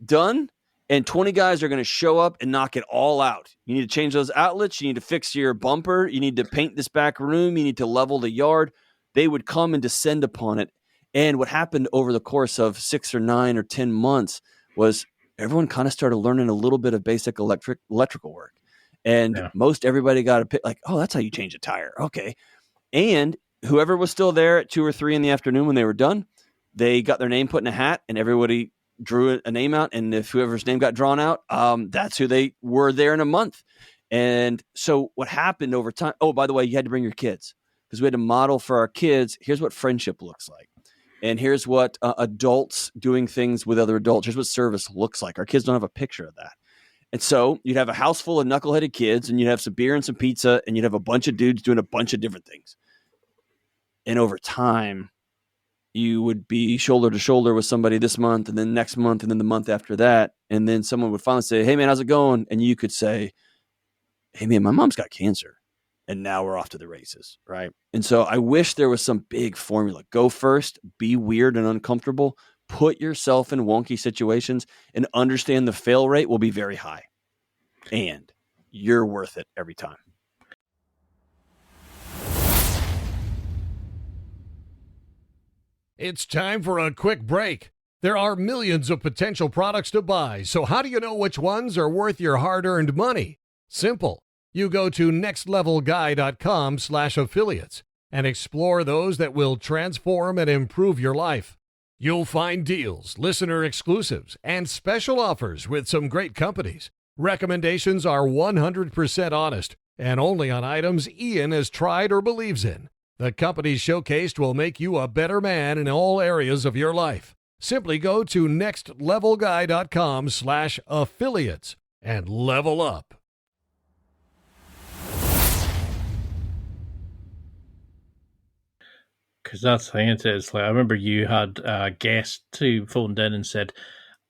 done, and 20 guys are going to show up and knock it all out. You need to change those outlets. You need to fix your bumper. You need to paint this back room. You need to level the yard. They would come and descend upon it. And what happened over the course of 6 or 9 or 10 months was everyone kind of started learning a little bit of basic electrical work. And most everybody got a pick, like, oh, that's how you change a tire. Okay. And whoever was still there at 2 or 3 in the afternoon when they were done, they got their name put in a hat and everybody drew a name out. And if whoever's name got drawn out, that's who they were there in a month. And so what happened over time, oh, by the way, you had to bring your kids because we had to model for our kids. Here's what friendship looks like. And here's what adults doing things with other adults. Here's what service looks like. Our kids don't have a picture of that. And so you'd have a house full of knuckleheaded kids and you'd have some beer and some pizza and you'd have a bunch of dudes doing a bunch of different things. And over time, you would be shoulder to shoulder with somebody this month and then next month and then the month after that. And then someone would finally say, hey, man, how's it going? And you could say, hey, man, my mom's got cancer. And now we're off to the races, right? And so I wish there was some big formula. Go first, be weird and uncomfortable, put yourself in wonky situations, and understand the fail rate will be very high. And you're worth it every time. It's time for a quick break. There are millions of potential products to buy, so how do you know which ones are worth your hard-earned money? Simple. You go to nextlevelguy.com/affiliates and explore those that will transform and improve your life. You'll find deals, listener exclusives, and special offers with some great companies. Recommendations are 100% honest and only on items Ian has tried or believes in. The companies showcased will make you a better man in all areas of your life. Simply go to nextlevelguy.com/affiliates and level up. Because that's the thing, it's like, I remember you had a guest who phoned in and said,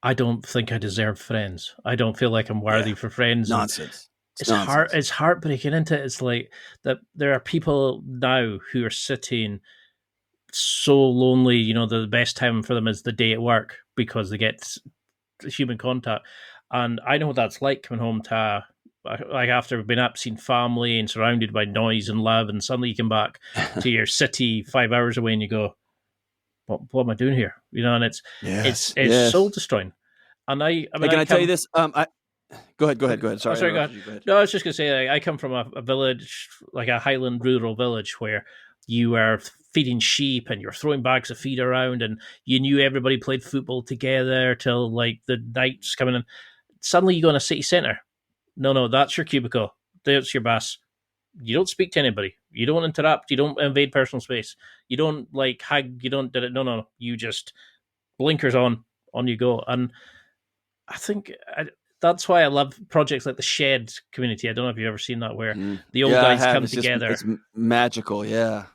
I don't think I deserve friends. I don't feel like I'm worthy for friends. Nonsense. It's heartbreaking, isn't it? It's like that there are people now who are sitting so lonely, the best time for them is the day at work because they get human contact. And I know what that's like coming home to, like after being up, seeing family and surrounded by noise and love, and suddenly you come back to your city 5 hours away and you go, what am I doing here? And it's soul destroying. And I tell you this? Go ahead. Sorry. Go ahead. No, I was just going to say, I come from a village, like a Highland rural village, where you are feeding sheep and you're throwing bags of feed around, and you knew everybody played football together till like the night's coming in. Suddenly you go in a city centre. No, that's your cubicle. That's your bus. You don't speak to anybody. You don't interrupt. You don't invade personal space. You don't like hug. You don't. No. You just blinkers on you go. And I think that's why I love projects like the Shed community. I don't know if you've ever seen that, where the old guys come together. It's magical, yeah.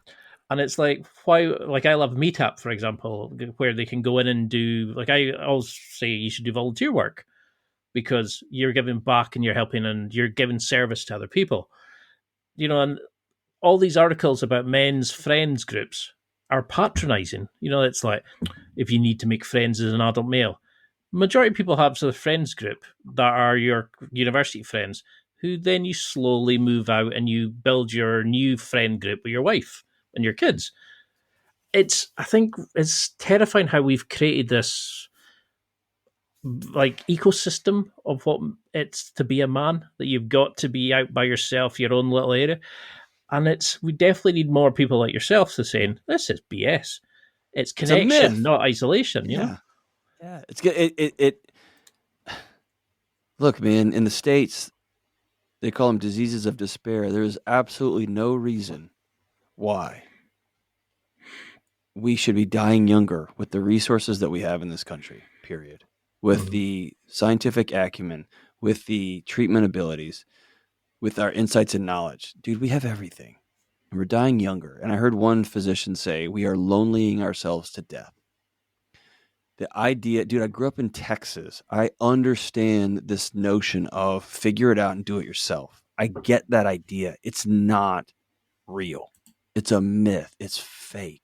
And it's like, why? Like, I love Meetup, for example, where they can go in and do, like, I always say you should do volunteer work because you're giving back and you're helping and you're giving service to other people. and all these articles about men's friends groups are patronizing. It's like, if you need to make friends as an adult male, majority of people have a friends group that are your university friends, who then you slowly move out and you build your new friend group with your wife and your kids. I think it's terrifying how we've created this like ecosystem of what it's to be a man, that you've got to be out by yourself, your own little area. And we definitely need more people like yourself to saying, this is BS. It's connection, not isolation, you know? Yeah. It's good. Look, man, in the States, they call them diseases of despair. There is absolutely no reason why we should be dying younger with the resources that we have in this country, period. With the scientific acumen, with the treatment abilities, with our insights and knowledge. Dude, we have everything. And we're dying younger. And I heard one physician say, we are lonelying ourselves to death. The idea, dude, I grew up in Texas. I understand this notion of figure it out and do it yourself. I get that idea. It's not real. It's a myth. It's fake.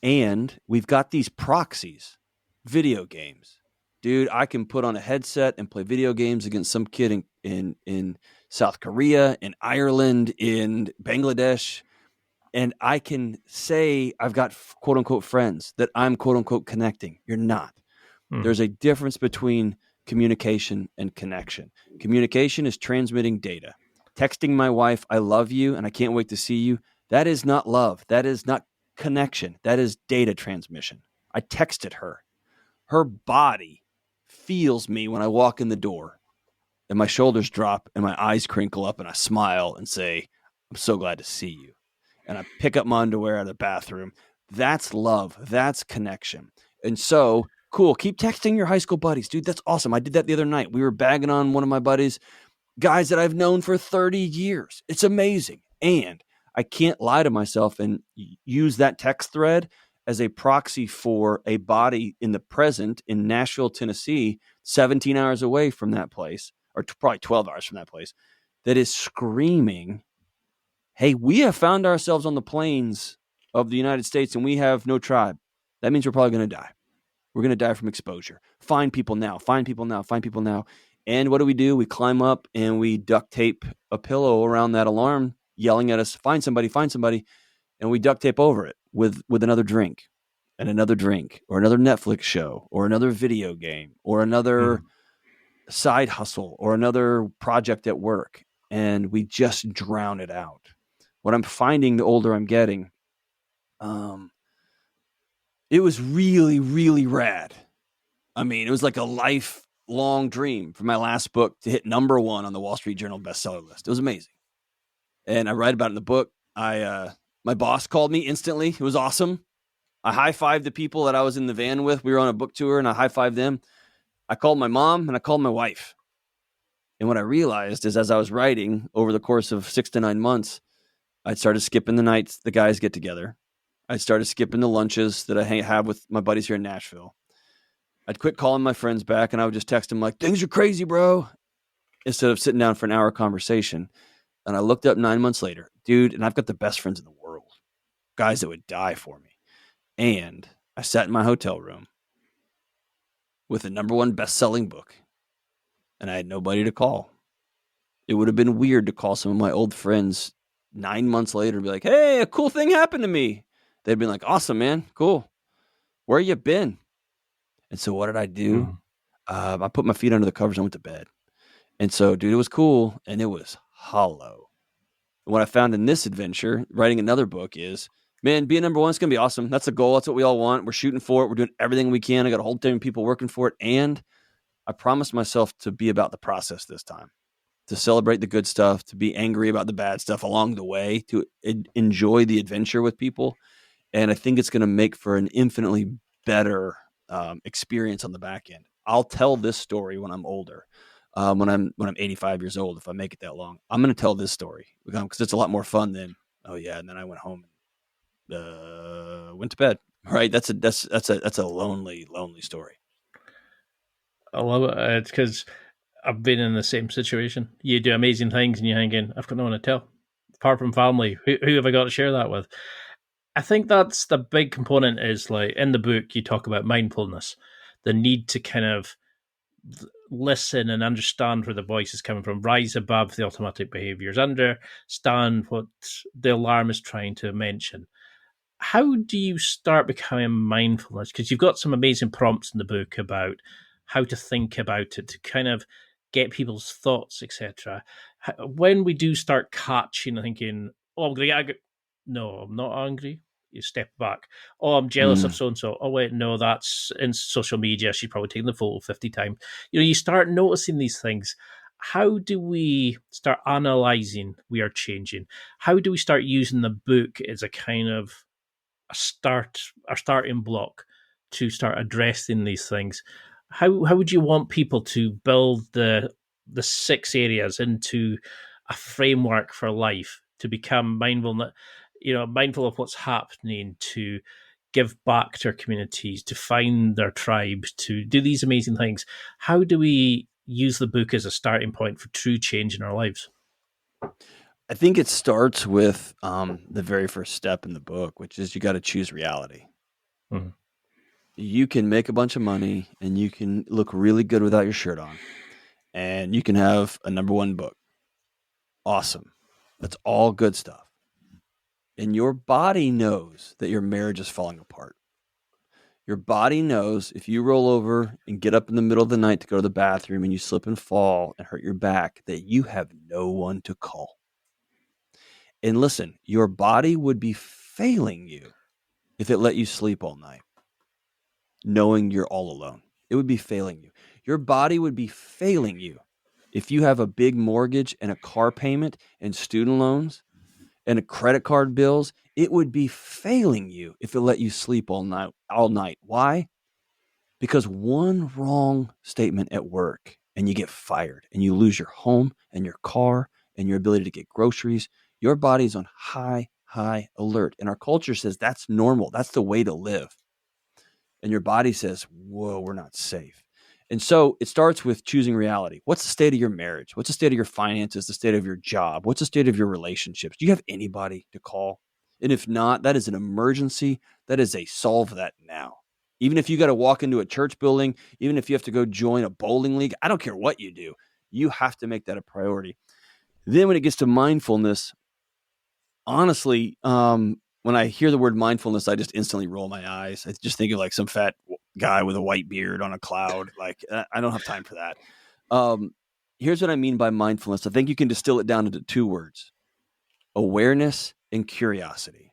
And we've got these proxies, video games. Dude, I can put on a headset and play video games against some kid in South Korea, in Ireland, in Bangladesh. And I can say I've got quote unquote friends that I'm quote unquote connecting. You're not. There's a difference between communication and connection. Communication is transmitting data. Texting my wife, I love you and I can't wait to see you. That is not love. That is not connection. That is data transmission. I texted her. Her body feels me when I walk in the door and my shoulders drop and my eyes crinkle up and I smile and say, I'm so glad to see you. And I pick up my underwear out of the bathroom. That's love. That's connection. And so, cool. Keep texting your high school buddies. Dude, that's awesome. I did that the other night. We were bagging on one of my buddies, guys that I've known for 30 years. It's amazing. And I can't lie to myself and use that text thread as a proxy for a body in the present in Nashville, Tennessee, 17 hours away from that place, or probably 12 hours from that place, that is screaming, hey, we have found ourselves on the plains of the United States and we have no tribe. That means we're probably going to die. We're going to die from exposure. Find people now. Find people now. Find people now. And what do? We climb up and we duct tape a pillow around that alarm yelling at us, find somebody, and we duct tape over it with another drink and another drink or another Netflix show or another video game or another side hustle or another project at work. And we just drown it out. What I'm finding the older I'm getting, it was really, really rad. I mean, it was like a lifelong dream for my last book to hit number 1 on the Wall Street Journal bestseller list. It was amazing. And I write about it in the book. My boss called me instantly. It was awesome. I high-fived the people that I was in the van with. We were on a book tour, and I high-fived them. I called my mom, and I called my wife. And what I realized is as I was writing over the course of 6 to 9 months, I started skipping the nights the guys get together. I started skipping the lunches that I have with my buddies here in Nashville. I'd quit calling my friends back, and I would just text them like, things are crazy, bro, instead of sitting down for an hour conversation. And I looked up 9 months later, dude, and I've got the best friends in the world, guys that would die for me. And I sat in my hotel room with the number 1 best-selling book, and I had nobody to call. It would have been weird to call some of my old friends 9 months later and be like, hey, a cool thing happened to me. They'd be like, awesome, man, cool. Where you been? And so what did I do? I put my feet under the covers and went to bed. And so, dude, it was cool, and it was hollow. And what I found in this adventure, writing another book, is, man, being number 1 is going to be awesome. That's the goal. That's what we all want. We're shooting for it. We're doing everything we can. I got a whole team of people working for it. And I promised myself to be about the process this time, to celebrate the good stuff, to be angry about the bad stuff along the way, to enjoy the adventure with people. And I think it's going to make for an infinitely better experience on the back end. I'll tell this story when I'm older. When I'm 85 years old, if I make it that long, I'm going to tell this story because it's a lot more fun than, oh yeah. And then I went home and went to bed. Right. That's a lonely story. I love it. It's because I've been in the same situation. You do amazing things and you're hanging, I've got no one to tell. apart from family, who have I got to share that with? I think that's the big component is like in the book, you talk about mindfulness, the need to kind of listen and understand where the voice is coming from, rise above the automatic behaviors, understand what the alarm is trying to mention. How do you start becoming mindfulness? Because you've got some amazing prompts in the book about how to think about it, to kind of get people's thoughts, etc. When we do start catching and thinking, oh, I'm going to get no, I'm not angry. You step back. Oh, I'm jealous of so and so. Oh, wait, no, that's in social media. She's probably taken the photo 50 times. You start noticing these things. How do we start analyzing we are changing? How do we start using the book as a kind of a starting block to start addressing these things? How would you want people to build the 6 areas into a framework for life to become mindful of what's happening, to give back to our communities, to find their tribes, to do these amazing things? How do we use the book as a starting point for true change in our lives? I think it starts with the very first step in the book, which is you got to choose reality. Mm-hmm. You can make a bunch of money and you can look really good without your shirt on, and you can have a number 1 book. Awesome. That's all good stuff. And your body knows that your marriage is falling apart. Your body knows if you roll over and get up in the middle of the night to go to the bathroom and you slip and fall and hurt your back, that you have no one to call. And listen, your body would be failing you if it let you sleep all night, knowing you're all alone. It would be failing you. Your body would be failing you if you have a big mortgage and a car payment and student loans and a credit card bills. It would be failing you if it let you sleep all night. Why? Because one wrong statement at work and you get fired and you lose your home and your car and your ability to get groceries. Your body's on high alert. And our culture says that's normal. That's the way to live. And your body says, whoa, we're not safe. And so it starts with choosing reality. What's the state of your marriage? What's the state of your finances? The state of your job? What's the state of your relationships? Do you have anybody to call? And if not, that is an emergency. That is a solve that now. Even if you got to walk into a church building, even if you have to go join a bowling league, I don't care what you do. You have to make that a priority. Then when it gets to mindfulness, honestly, when I hear the word mindfulness, I just instantly roll my eyes. I just think of like some fat guy with a white beard on a cloud. Like, I don't have time for that. Here's what I mean by mindfulness. I think you can distill it down into 2 words: awareness and curiosity.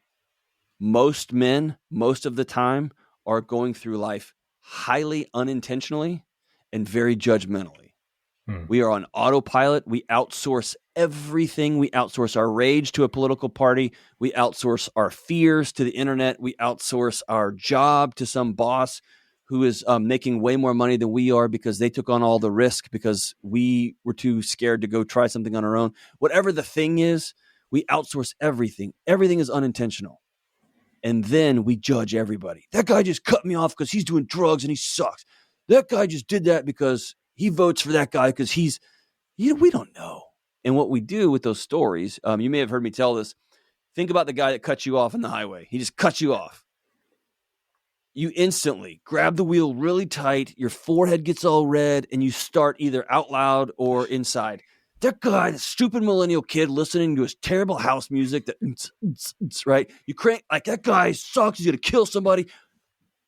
Most men, most of the time, are going through life highly unintentionally and very judgmentally. We are on autopilot. We outsource everything. We outsource our rage to a political party. We outsource our fears to the internet. We outsource our job to some boss who is making way more money than we are because they took on all the risk because we were too scared to go try something on our own. Whatever the thing is, we outsource everything. Everything is unintentional. And then we judge everybody. That guy just cut me off because he's doing drugs and he sucks. That guy just did that because he votes for that guy because we don't know. And what we do with those stories, you may have heard me tell this. Think about the guy that cut you off on the highway. He just cut you off. You instantly grab the wheel really tight. Your forehead gets all red and you start either out loud or inside. That guy, the stupid millennial kid listening to his terrible house music, right? You crank like that guy sucks. He's going to kill somebody.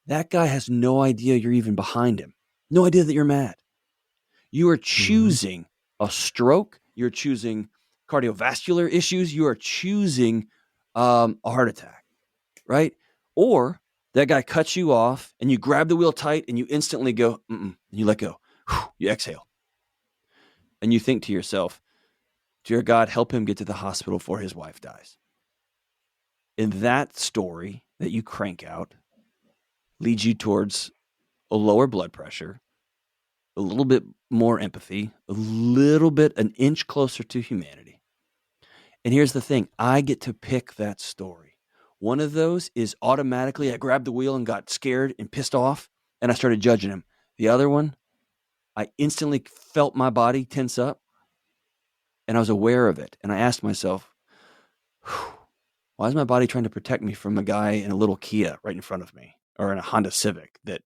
That guy has no idea you're even behind him. No idea that you're mad. You are choosing a stroke. You're choosing cardiovascular issues. You are choosing a heart attack, right? Or that guy cuts you off and you grab the wheel tight and you instantly go, and you let go. You exhale. And you think to yourself, dear God, help him get to the hospital before his wife dies. And that story that you crank out leads you towards a lower blood pressure, a little bit more empathy, a little bit, an inch closer to humanity. And here's the thing. I get to pick that story. One of those is automatically I grabbed the wheel and got scared and pissed off and I started judging him. The other one, I instantly felt my body tense up and I was aware of it. And I asked myself, why is my body trying to protect me from a guy in a little Kia right in front of me, or in a Honda Civic that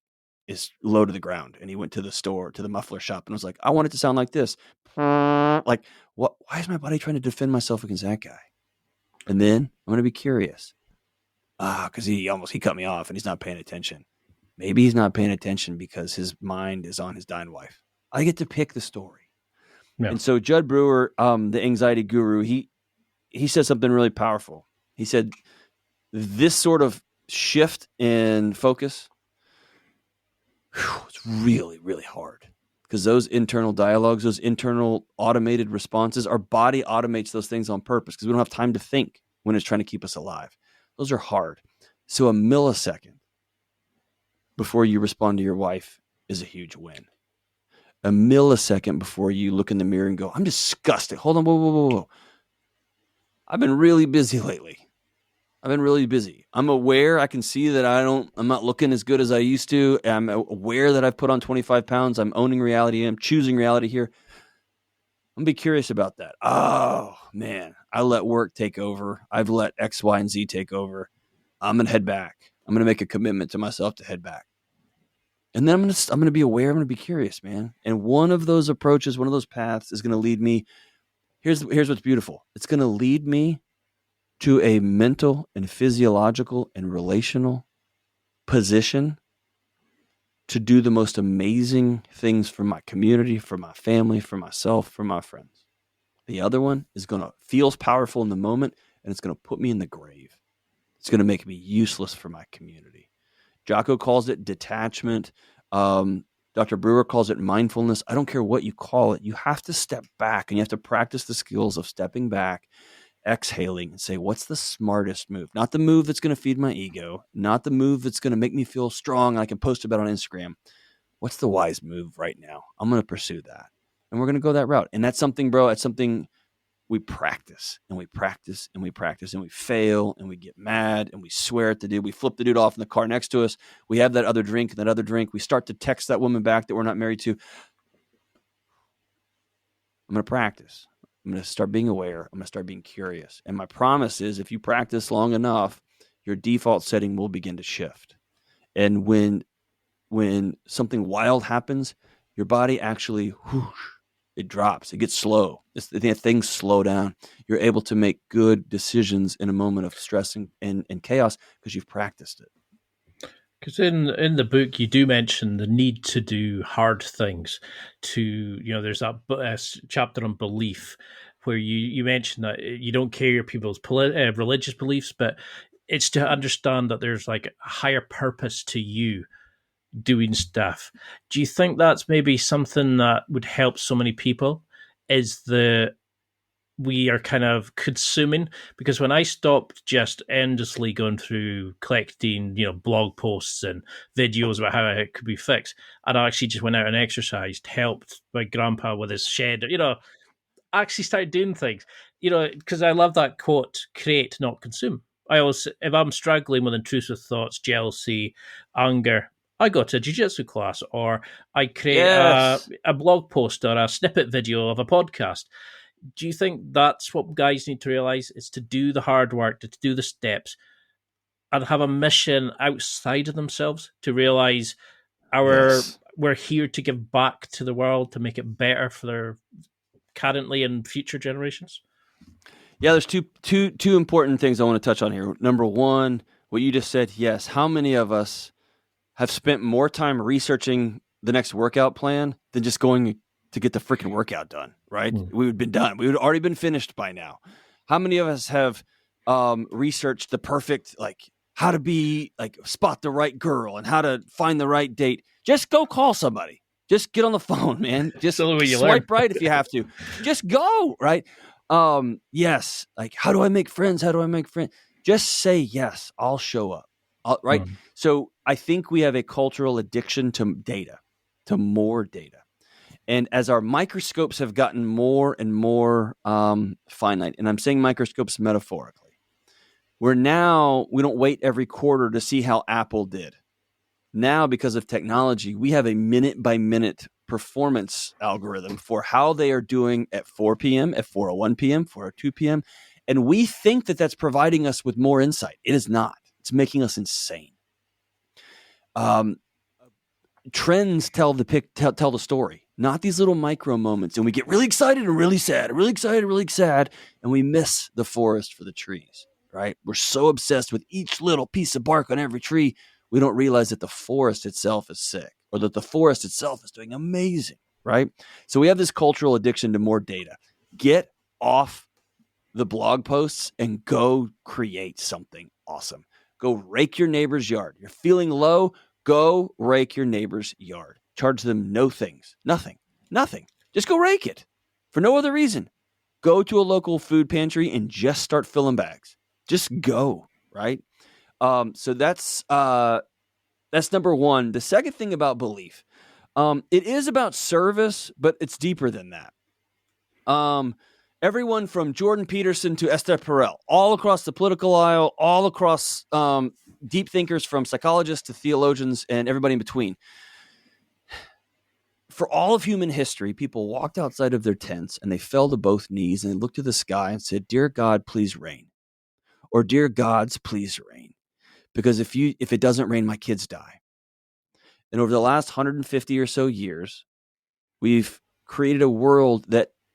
is low to the ground? And he went to the store, to the muffler shop, and was like, I want it to sound like this. Like, what? Why is my body trying to defend myself against that guy? And then I'm going to be curious. Because he cut me off and he's not paying attention. Maybe he's not paying attention because his mind is on his dying wife. I get to pick the story. Yeah. And so Judd Brewer, the anxiety guru, he said something really powerful. He said, this sort of shift in focus, it's really, really hard, because those internal dialogues, those internal automated responses, our body automates those things on purpose because we don't have time to think when it's trying to keep us alive. Those are hard. So a millisecond before you respond to your wife is a huge win. A millisecond before you look in the mirror and go, I'm disgusted. Hold on, whoa. I've been really busy lately. I'm aware. I can see that I'm not looking as good as I used to. I'm aware that I've put on 25 pounds. I'm owning reality. I'm choosing reality here. I'm going to be curious about that. Oh, man. I let work take over. I've let X, Y, and Z take over. I'm going to head back. I'm going to make a commitment to myself to head back. And then I'm going to be aware. I'm going to be curious, man. And one of those approaches, one of those paths is going to lead me. Here's what's beautiful. It's going to lead me to a mental and physiological and relational position to do the most amazing things for my community, for my family, for myself, for my friends. The other one is going to feels powerful in the moment, and it's going to put me in the grave. It's going to make me useless for my community. Jocko calls it detachment. Dr. Brewer calls it mindfulness. I don't care what you call it. You have to step back, and you have to practice the skills of stepping back, exhaling, and say, what's the smartest move? Not the move that's going to feed my ego, not the move that's going to make me feel strong and I can post about on Instagram. What's the wise move right now? I'm going to pursue that. And we're going to go that route. And that's something, bro, that's something we practice and we practice and we practice, and we fail and we get mad and we swear at the dude. We flip the dude off in the car next to us. We have that other drink and that other drink. We start to text that woman back that we're not married to. I'm going to practice. I'm going to start being aware. I'm going to start being curious. And my promise is, if you practice long enough, your default setting will begin to shift. And when something wild happens, your body actually, it drops. It gets slow. Things slow down. You're able to make good decisions in a moment of stress and chaos because you've practiced it. Because in the book, you do mention the need to do hard things. There's that chapter on belief where you mention that you don't care people's religious beliefs, but it's to understand that there's like a higher purpose to you doing stuff. Do you think that's maybe something that would help so many people? We are kind of consuming, because when I stopped just endlessly going through collecting, blog posts and videos about how it could be fixed, and I actually just went out and exercised, helped my grandpa with his shed, actually started doing things, because I love that quote, create, not consume. I always, if I'm struggling with intrusive thoughts, jealousy, anger, I go to a jiu-jitsu class, or I create a blog post or a snippet video of a podcast. Do you think that's what guys need to realize, is to do the hard work, to do the steps, and have a mission outside of themselves to realize we're here to give back to the world, to make it better for their currently and future generations? Yeah, there's two important things I want to touch on here. Number one, what you just said, yes. How many of us have spent more time researching the next workout plan than just going to get the freaking workout done, right? We would have been done. We would have already been finished by now. How many of us have researched the perfect, how to be, spot the right girl and how to find the right date? Just go call somebody. Just get on the phone, man. Just swipe right if you have to. Just go, right? Yes. How do I make friends? Just say yes. I'll show up. Right? So I think we have a cultural addiction to data, to more data. And as our microscopes have gotten more and more finite, and I'm saying microscopes metaphorically, we don't wait every quarter to see how Apple did. Now, because of technology, we have a minute-by-minute performance algorithm for how they are doing at 4 p.m., at 4:01 p.m., 4:02 p.m., And we think that that's providing us with more insight. It is not. It's making us insane. Trends tell the story, not these little micro moments. And we get really excited and really sad, really excited, really sad, and we miss the forest for the trees, right? We're so obsessed with each little piece of bark on every tree, we don't realize that the forest itself is sick, or that the forest itself is doing amazing, right? So we have this cultural addiction to more data. Get off the blog posts and go create something awesome. Go rake your neighbor's yard. You're feeling low, go rake your neighbor's yard. Charge them nothing. Just go rake it for no other reason. Go to a local food pantry and just start filling bags. Just go, right? So that's number one. The second thing about belief, it is about service, but it's deeper than that. Everyone from Jordan Peterson to Esther Perel, all across the political aisle, all across deep thinkers from psychologists to theologians and everybody in between. For all of human history, people walked outside of their tents and they fell to both knees and they looked to the sky and said, "Dear God, please rain." Or "Dear gods, please rain. Because if it doesn't rain, my kids die." And over the last 150 or so years, we've created a world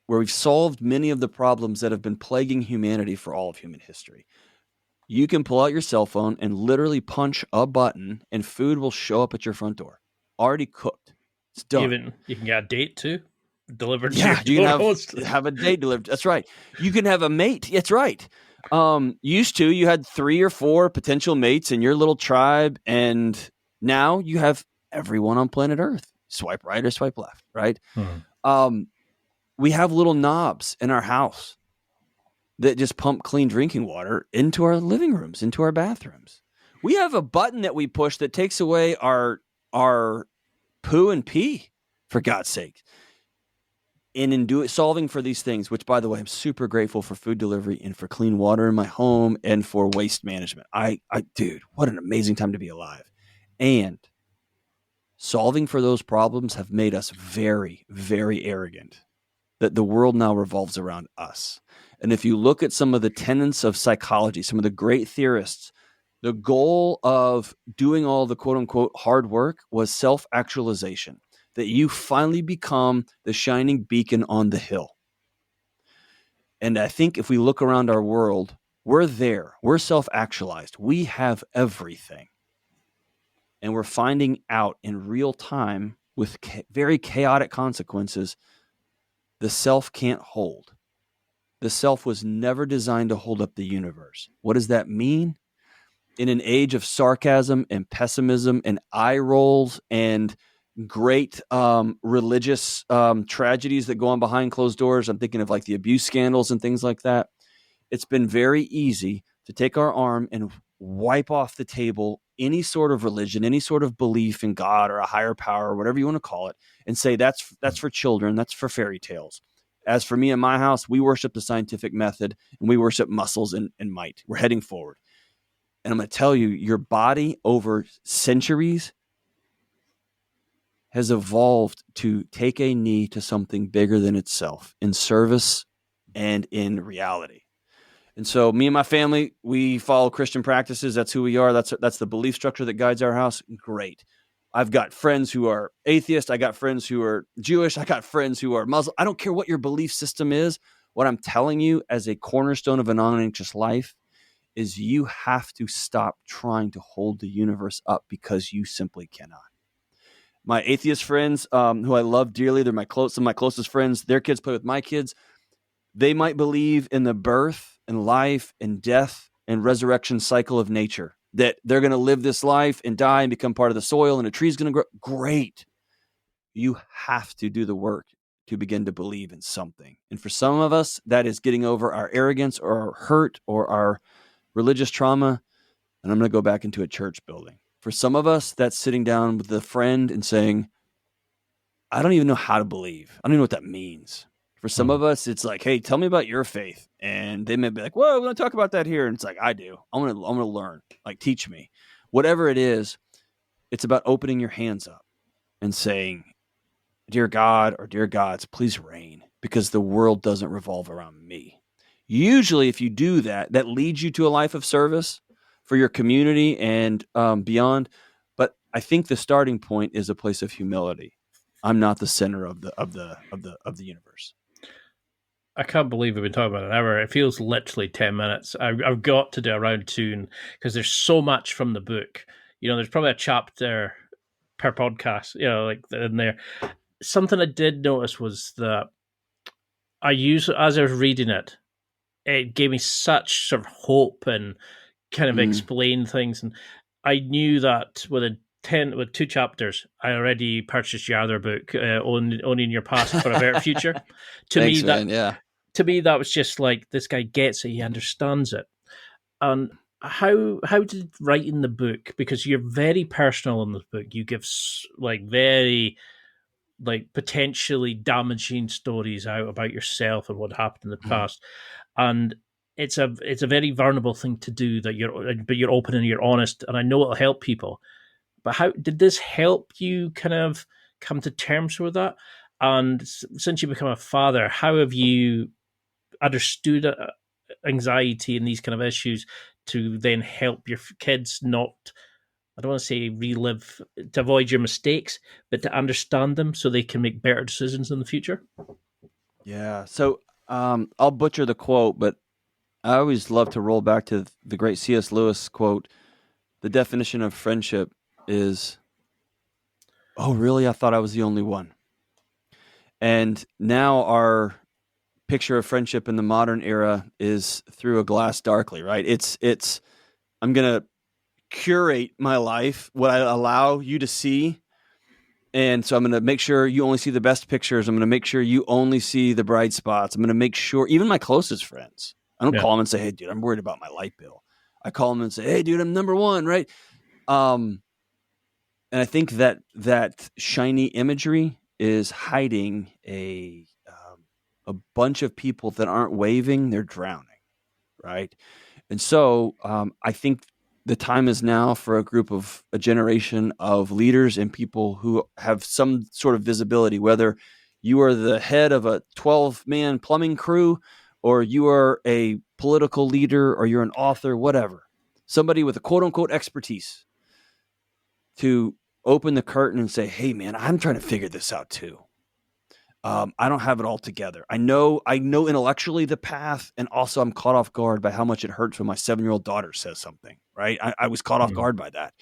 where we've solved many of the problems that have been plaguing humanity for all of human history. You can pull out your cell phone and literally punch a button and food will show up at your front door. Already cooked. It's done. You can get a date too, delivered. Yeah, to you your can have a date delivered. That's right. You can have a mate. That's right. Used to, you had 3 or 4 potential mates in your little tribe, and now you have everyone on planet Earth. Swipe right or swipe left, right? We have little knobs in our house that just pump clean drinking water into our living rooms, into our bathrooms. We have a button that we push that takes away our poo and pee, for God's sake. And in solving for these things, which, by the way, I'm super grateful for food delivery and for clean water in my home and for waste management. Dude, what an amazing time to be alive. And solving for those problems have made us very, very arrogant, that the world now revolves around us. And if you look at some of the tenets of psychology, some of the great theorists, the goal of doing all the quote unquote hard work was self-actualization, that you finally become the shining beacon on the hill. And I think if we look around our world, we're there. We're self-actualized. We have everything. And we're finding out in real time with very chaotic consequences, the self can't hold. The self was never designed to hold up the universe. What does that mean? In an age of sarcasm and pessimism and eye rolls and great religious tragedies that go on behind closed doors, I'm thinking of like the abuse scandals and things like that. It's been very easy to take our arm and wipe off the table any sort of religion, any sort of belief in God or a higher power, or whatever you want to call it, and say that's for children, that's for fairy tales. As for me and my house, we worship the scientific method and we worship muscles and might. We're heading forward. And I'm going to tell you, your body over centuries has evolved to take a knee to something bigger than itself in service and in reality. And so me and my family, we follow Christian practices. That's who we are. That's the belief structure that guides our house. Great. I've got friends who are atheists. I got friends who are Jewish. I got friends who are Muslim. I don't care what your belief system is. What I'm telling you as a cornerstone of a non-anxious life is you have to stop trying to hold the universe up because you simply cannot. My atheist friends, who I love dearly, they're some of my closest friends. Their kids play with my kids. They might believe in the birth and life and death and resurrection cycle of nature, that they're going to live this life and die and become part of the soil and a tree's going to grow. Great. You have to do the work to begin to believe in something. And for some of us, that is getting over our arrogance or our hurt or our religious trauma. And I'm going to go back into a church building. For some of us, that's sitting down with a friend and saying, I don't even know how to believe. I don't even know what that means. For some of us, it's like, hey, tell me about your faith. And they may be like, well, we're going to talk about that here. And it's like, I do. I'm going to learn. Like, teach me. Whatever it is, it's about opening your hands up and saying, dear God or dear gods, please reign, because the world doesn't revolve around me. Usually, if you do that, that leads you to a life of service for your community and beyond. But I think the starting point is a place of humility. I'm not the center of the universe. I can't believe we've been talking about an hour. It feels literally 10 minutes. I've got to do a round two because there's so much from the book. There's probably a chapter per podcast, like in there. Something I did notice was that as I was reading it, it gave me such sort of hope and kind of explained things. And I knew that with 2 chapters, I already purchased your other book, Owning Your Past for a Better Future. Thanks, man. Yeah. To me, that was just like, this guy gets it, he understands it. And how did writing the book, because you're very personal in this book, you give like very potentially damaging stories out about yourself and what happened in the past, and it's a very vulnerable thing to do, but you're open and you're honest, and I know it'll help people. But how did this help you kind of come to terms with that? And since you become a father, how have you understood anxiety and these kind of issues to then help your kids not, I don't want to say relive, to avoid your mistakes, but to understand them so they can make better decisions in the future? Yeah. So I'll butcher the quote, but I always love to roll back to the great C.S. Lewis quote. The definition of friendship is, oh, really? I thought I was the only one. And now our picture of friendship in the modern era is through a glass darkly, right? It's I'm going to curate my life, what I allow you to see. And so I'm going to make sure you only see the best pictures. I'm going to make sure you only see the bright spots. I'm going to make sure, even my closest friends, I don't call them and say, hey, dude, I'm worried about my light bill. I call them and say, hey, dude, I'm number one, right? And I think that shiny imagery is hiding a bunch of people that aren't waving, they're drowning, right? And so I think the time is now for a generation of leaders and people who have some sort of visibility, whether you are the head of a 12-man plumbing crew, or you are a political leader, or you're an author, whatever, somebody with a quote unquote expertise, to open the curtain and say, hey man, I'm trying to figure this out too. I don't have it all together. I know intellectually the path, and also I'm caught off guard by how much it hurts when my 7-year-old daughter says something, right? I was caught off guard by that.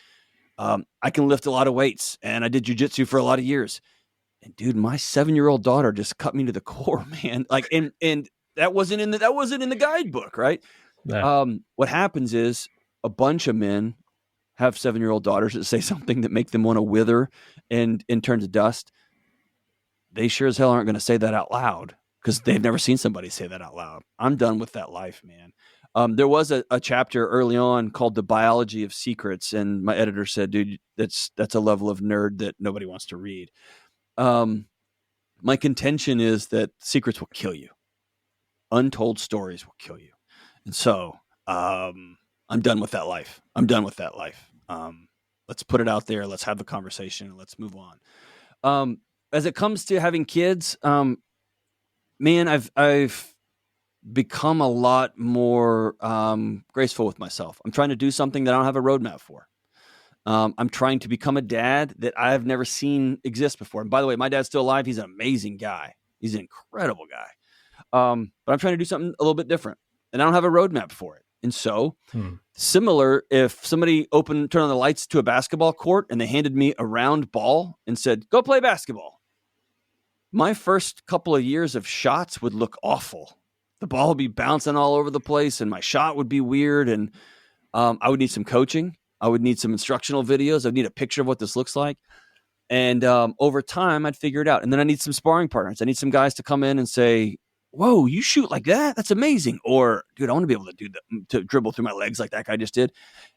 I can lift a lot of weights, and I did jujitsu for a lot of years. And dude, my 7-year-old daughter just cut me to the core, man. Like, and that wasn't in the guidebook, right? Yeah. What happens is a bunch of men have 7-year-old daughters that say something that make them want to wither and turn to dust. They sure as hell aren't going to say that out loud because they've never seen somebody say that out loud. I'm done with that life, man. There was a chapter early on called The Biology of Secrets, and my editor said, dude, that's a level of nerd that nobody wants to read. My contention is that secrets will kill you. Untold stories will kill you. And so I'm done with that life. Let's put it out there. Let's have the conversation, and let's move on. As it comes to having kids, man, I've become a lot more graceful with myself. I'm trying to do something that I don't have a roadmap for. I'm trying to become a dad that I've never seen exist before. And by the way, my dad's still alive. He's an amazing guy. He's an incredible guy. But I'm trying to do something a little bit different, and I don't have a roadmap for it. And so similar, if somebody turned on the lights to a basketball court and they handed me a round ball and said, go play basketball, my first couple of years of shots would look awful. The ball would be bouncing all over the place, and my shot would be weird. And I would need some coaching. I would need some instructional videos. I'd need a picture of what this looks like. And over time, I'd figure it out. And then I need some sparring partners. I need some guys to come in and say, whoa, you shoot like that? That's amazing. Or, dude, I want to be able to do that, to dribble through my legs like that guy just did.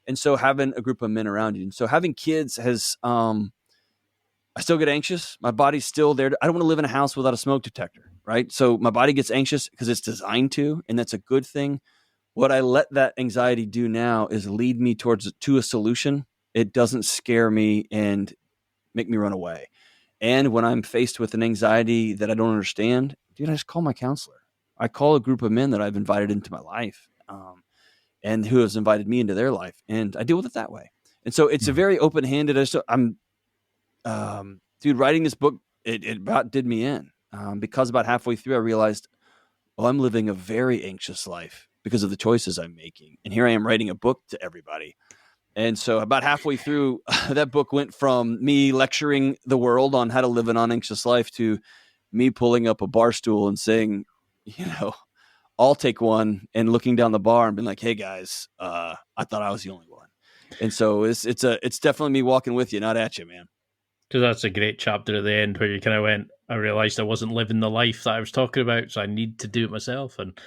And so having a group of men around you. And so having kids has, I still get anxious. My body's still there. I don't want to live in a house without a smoke detector, right? So my body gets anxious because it's designed to, and that's a good thing. What I let that anxiety do now is lead me to a solution. It doesn't scare me and make me run away. And when I'm faced with an anxiety that I don't understand, dude, I just call my counselor. I call a group of men that I've invited into my life, and who has invited me into their life, and I deal with it that way. And so it's a very open-handed. Dude, writing this book, it about did me in, because about halfway through I realized, I'm living a very anxious life because of the choices I'm making, and here I am writing a book to everybody. And so about halfway through, that book went from me lecturing the world on how to live an unanxious life to me pulling up a bar stool and saying, I'll take one, and looking down the bar and being like, hey guys, I thought I was the only one. And so it's definitely me walking with you, not at you, man. Because that's a great chapter at the end where you kind of went, I realized I wasn't living the life that I was talking about, so I need to do it myself. And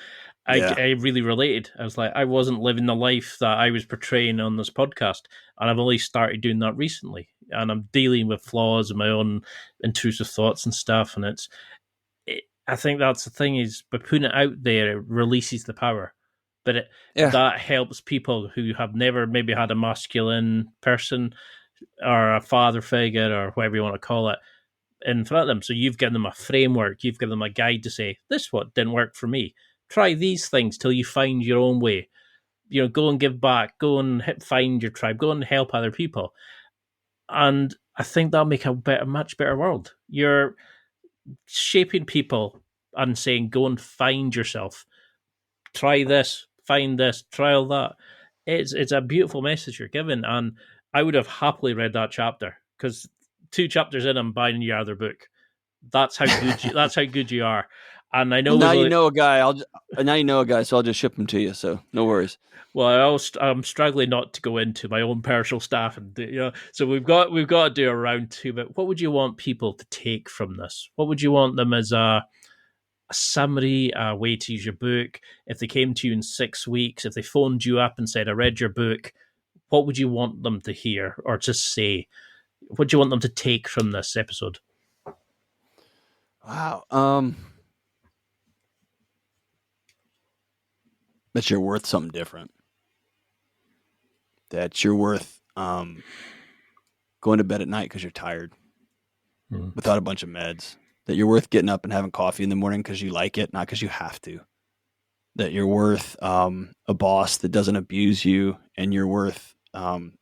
I really related. I was like, I wasn't living the life that I was portraying on this podcast, and I've only started doing that recently. And I'm dealing with flaws and my own intrusive thoughts and stuff. And I think that's the thing, is by putting it out there, it releases the power. But that helps people who have never maybe had a masculine person or a father figure or whatever you want to call it in front of them. So you've given them a framework, you've given them a guide to say, this what didn't work for me. Try these things till you find your own way. Go and give back, go and find your tribe, go and help other people. And I think that'll make a much better world. You're shaping people and saying, go and find yourself. Try this, find this, trial that. It's a beautiful message you're giving, and I would have happily read that chapter, because 2 chapters in, I'm buying your other book. That's how good you are. And I know you know a guy. So I'll just ship him to you. So no worries. Well, I'm struggling not to go into my own personal stuff, and so we've got to do a round 2. But what would you want people to take from this? What would you want them as a summary, a way to use your book? If they came to you in 6 weeks, if they phoned you up and said, I read your book, what would you want them to hear or to say? What do you want them to take from this episode? Wow. That you're worth something different. That you're worth going to bed at night because you're tired without a bunch of meds. That you're worth getting up and having coffee in the morning because you like it, not because you have to. That you're worth a boss that doesn't abuse you, and you're worth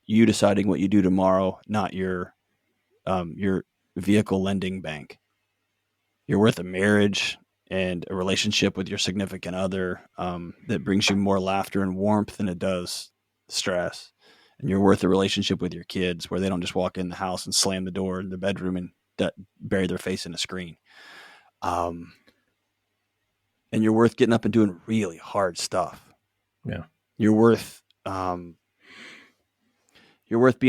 you deciding what you do tomorrow, not your vehicle lending bank. You're worth a marriage and a relationship with your significant other that brings you more laughter and warmth than it does stress. And you're worth a relationship with your kids where they don't just walk in the house and slam the door in the bedroom and bury their face in a screen. And you're worth getting up and doing really hard stuff. Yeah. You're worth being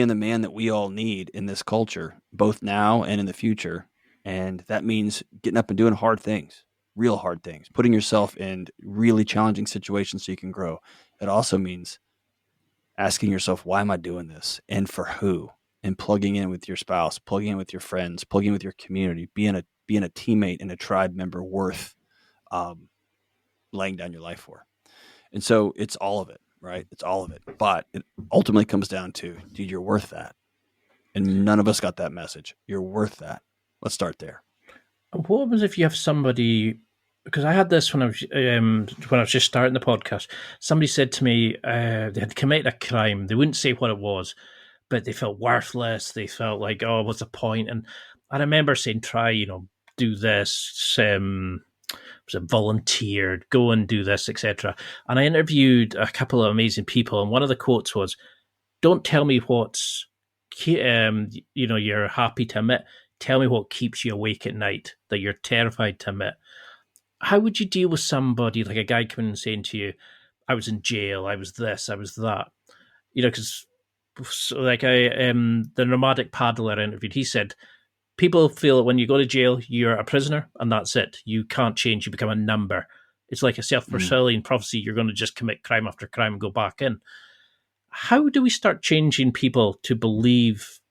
the man that we all need in this culture, both now and in the future. And that means getting up and doing hard things, real hard things, putting yourself in really challenging situations so you can grow. It also means asking yourself, why am I doing this? And for who? And plugging in with your spouse, plugging in with your friends, plugging in with your community, being a teammate and a tribe member worth laying down your life for. And so it's all of it, right? It's all of it. But it ultimately comes down to, dude, you're worth that. And none of us got that message. You're worth that. Let's start there. What happens if you have somebody, because I had this when I was just starting the podcast. Somebody said to me they had committed a crime. They wouldn't say what it was, but they felt worthless. They felt like, oh, what's the point? And I remember saying, try, do this, volunteered, go and do this, etc. And I interviewed a couple of amazing people, and one of the quotes was, don't tell me what's, you're happy to admit. Tell me what keeps you awake at night, that you're terrified to admit. How would you deal with somebody, like a guy coming and saying to you, I was in jail, I was this, I was that? Because the nomadic paddler I interviewed, he said, people feel that when you go to jail, you're a prisoner, and that's it. You can't change, you become a number. It's like a self-fulfilling prophecy. You're going to just commit crime after crime and go back in. How do we start changing people to believe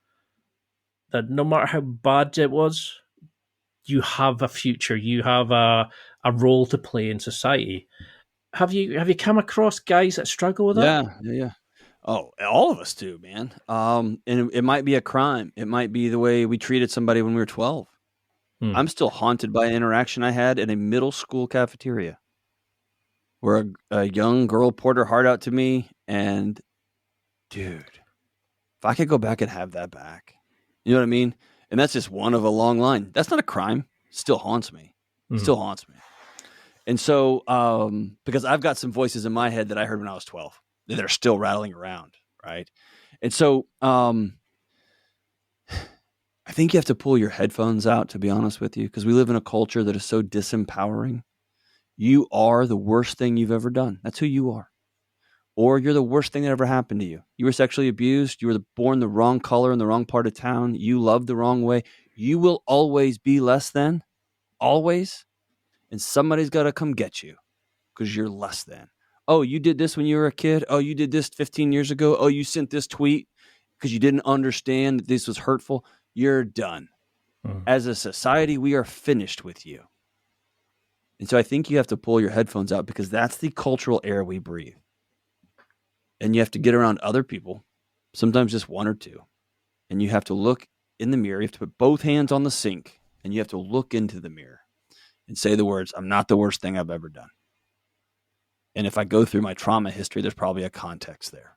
that no matter how bad it was, you have a future, you have a role to play in society? Have you come across guys that struggle with that? Yeah. Oh, all of us do, man. And it might be a crime. It might be the way we treated somebody when we were 12. I'm still haunted by an interaction I had in a middle school cafeteria. where a young girl poured her heart out to me, and dude, if I could go back and have that back, you know what I mean? And that's just one of a long line. That's not a crime. Still haunts me. Still haunts me. And so, because I've got some voices in my head that I heard when I was 12 that are still rattling around, right? And so, I think you have to pull your headphones out, to be honest with you, because we live in a culture that is so disempowering. You are the worst thing you've ever done. That's who you are. Or you're the worst thing that ever happened to you. You were sexually abused. You were born the wrong color in the wrong part of town. You loved the wrong way. You will always be less than. Always. And somebody's got to come get you because you're less than. Oh, you did this when you were a kid. Oh, you did this 15 years ago. Oh, you sent this tweet because you didn't understand that this was hurtful. You're done. As a society, we are finished with you. And so I think you have to pull your headphones out because that's the cultural air we breathe. And you have to get around other people, sometimes just one or two. And you have to look in the mirror. You have to put both hands on the sink and you have to look into the mirror and say the words, I'm not the worst thing I've ever done. And if I go through my trauma history, there's probably a context there.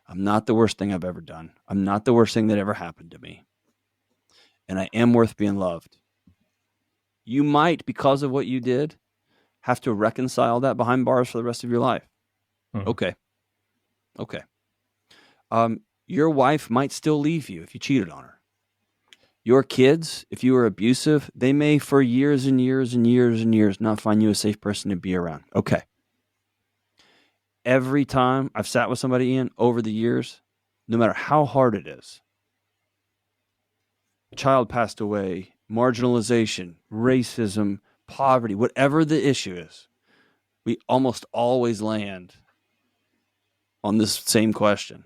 I'm not the worst thing I've ever done. I'm not the worst thing that ever happened to me. And I am worth being loved. You might, because of what you did, have to reconcile that behind bars for the rest of your life. Okay. Your wife might still leave you if you cheated on her. Your kids, if you were abusive, they may for years and years and years and years not find you a safe person to be around. Okay. Every time I've sat with somebody, Ian, over the years, no matter how hard it is, a child passed away, marginalization, racism, poverty, whatever the issue is, we almost always land on this same question.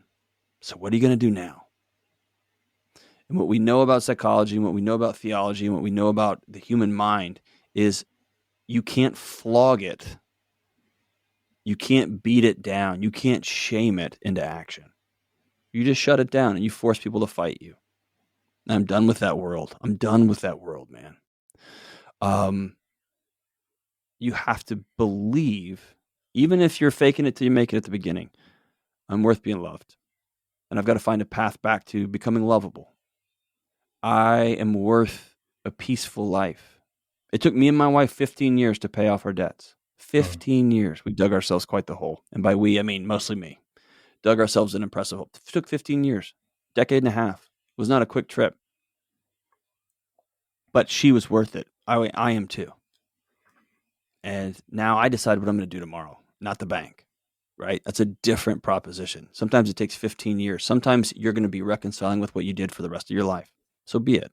So what are you going to do now? And what we know about psychology and what we know about theology and what we know about the human mind is you can't flog it. You can't beat it down. You can't shame it into action. You just shut it down and you force people to fight you. And I'm done with that world. I'm done with that world, man. You have to believe, even if you're faking it till you make it at the beginning, I'm worth being loved. And I've got to find a path back to becoming lovable. I am worth a peaceful life. It took me and my wife 15 years to pay off our debts. 15 years. We dug ourselves quite the hole. And by we, I mean mostly me. Dug ourselves an impressive hole. It took 15 years. Decade and a half. It was not a quick trip. But she was worth it. I am too. And now I decide what I'm going to do tomorrow, not the bank. Right? That's a different proposition. Sometimes it takes 15 years. Sometimes you're going to be reconciling with what you did for the rest of your life. So be it.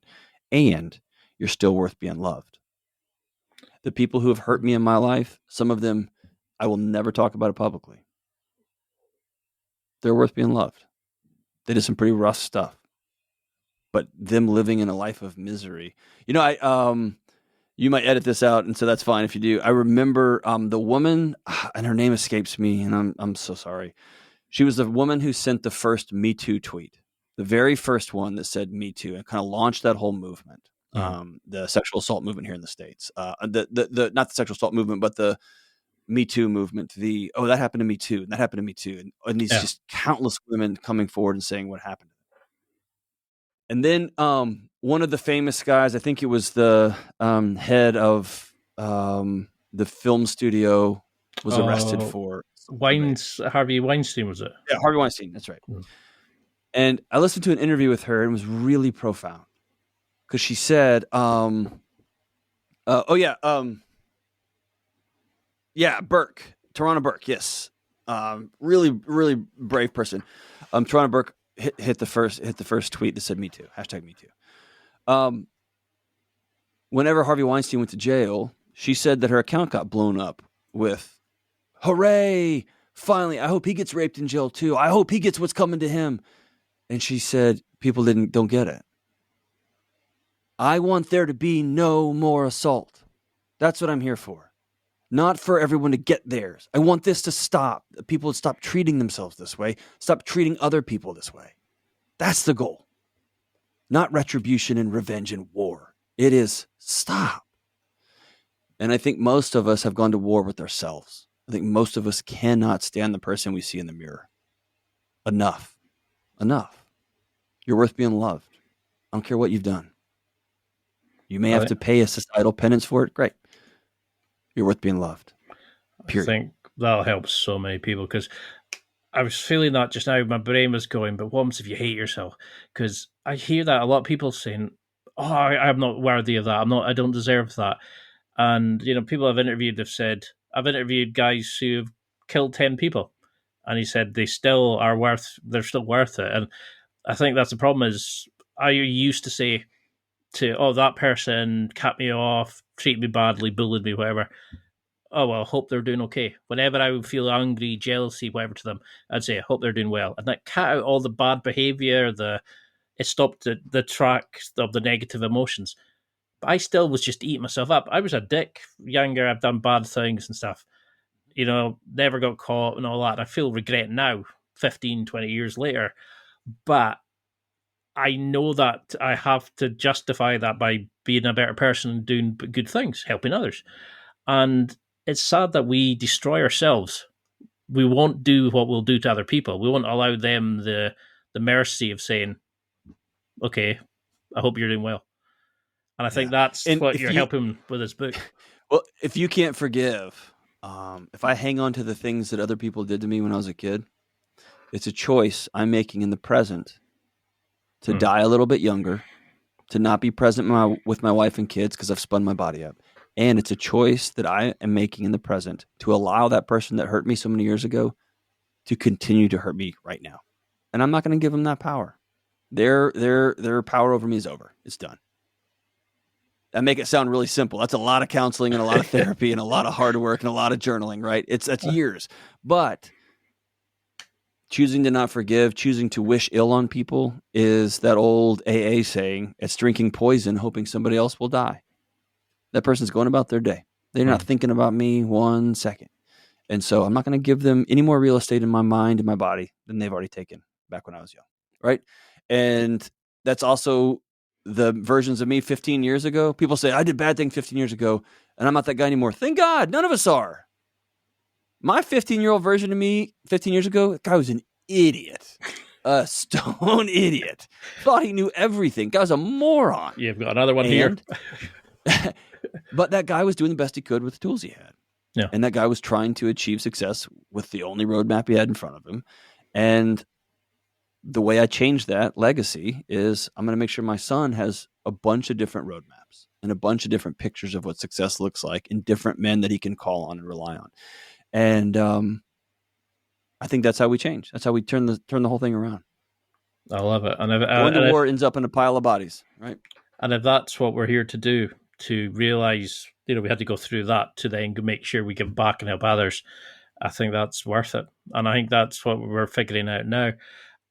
And you're still worth being loved. The people who have hurt me in my life, some of them, I will never talk about it publicly. They're worth being loved. They did some pretty rough stuff. But them living in a life of misery. You know, you might edit this out, and so that's fine if you do. I remember the woman, and her name escapes me, and I'm so sorry. She was the woman who sent the first Me Too tweet, the very first one that said Me Too, and kind of launched that whole movement, the sexual assault movement here in the States. The not the sexual assault movement, but the Me Too movement. That happened to me too, and that happened to me too, and these just countless women coming forward and saying what happened. And then one of the famous guys, I think it was the head of the film studio, was arrested for Harvey Weinstein, was it? Yeah, Harvey Weinstein. That's right. And I listened to an interview with her and it was really profound because she said, Burke, Tarana Burke, yes, really, really brave person. Tarana Burke hit the first tweet that said Me Too, hashtag Me Too. Whenever Harvey Weinstein went to jail, she said that her account got blown up with, hooray, finally, I hope he gets raped in jail too. I hope he gets what's coming to him. And she said, people don't get it. I want there to be no more assault. That's what I'm here for. Not for everyone to get theirs. I want this to stop. People to stop treating themselves this way. Stop treating other people this way. That's the goal. Not retribution and revenge and war. It is stop. And I think most of us have gone to war with ourselves. I think most of us cannot stand the person we see in the mirror. Enough. You're worth being loved. I don't care what you've done. You may have to pay a societal penance for it. Great. You're worth being loved. Period. I think that'll help so many people, because I was feeling that just now. My brain was going, but what happens if you hate yourself? Because I hear that a lot of people saying, "Oh, I'm not worthy of that. I don't deserve that." And people I've interviewed have said, I've interviewed guys who have killed 10 people, and he said they're still worth it. And I think that's the problem. Is I used to say to, that person cut me off, treated me badly, bullied me, whatever. Oh, well, hope they're doing okay. Whenever I would feel angry, jealousy, whatever to them, I'd say, I hope they're doing well. And that cut out all the bad behavior, it stopped the track of the negative emotions. But I still was just eating myself up. I was a dick younger. I've done bad things and stuff. Never got caught and all that. I feel regret now, 15, 20 years later. But I know that I have to justify that by being a better person and doing good things, helping others. And it's sad that we destroy ourselves. We won't do what we'll do to other people. We won't allow them the mercy of saying, okay, I hope you're doing well. And I think that's what you're helping with this book. Well, if you can't forgive, if I hang on to the things that other people did to me when I was a kid, it's a choice I'm making in the present to die a little bit younger, to not be present with my wife and kids because I've spun my body up. And it's a choice that I am making in the present to allow that person that hurt me so many years ago to continue to hurt me right now. And I'm not going to give them that power. Their power over me is over. It's done. I make it sound really simple. That's a lot of counseling and a lot of therapy and a lot of hard work and a lot of journaling, right? That's years. But choosing to not forgive, choosing to wish ill on people is that old AA saying, it's drinking poison, hoping somebody else will die. That person's going about their day. They're not thinking about me 1 second. And so I'm not going to give them any more real estate in my mind and my body than they've already taken back when I was young. Right. And that's also the versions of me 15 years ago. People say, I did bad things 15 years ago and I'm not that guy anymore. Thank God. None of us are. My 15-year-old version of me 15 years ago, that guy was an idiot. A stone idiot. Thought he knew everything. Guy was a moron. You've got another one here. But that guy was doing the best he could with the tools he had. Yeah. And that guy was trying to achieve success with the only roadmap he had in front of him. And the way I changed that legacy is I'm going to make sure my son has a bunch of different roadmaps and a bunch of different pictures of what success looks like and different men that he can call on and rely on. And I think that's how we change. That's how we turn the whole thing around. I love it. And going to war ends up in a pile of bodies, right? And if that's what we're here to do, to realize, we had to go through that to then make sure we give back and help others, I think that's worth it. And I think that's what we're figuring out now.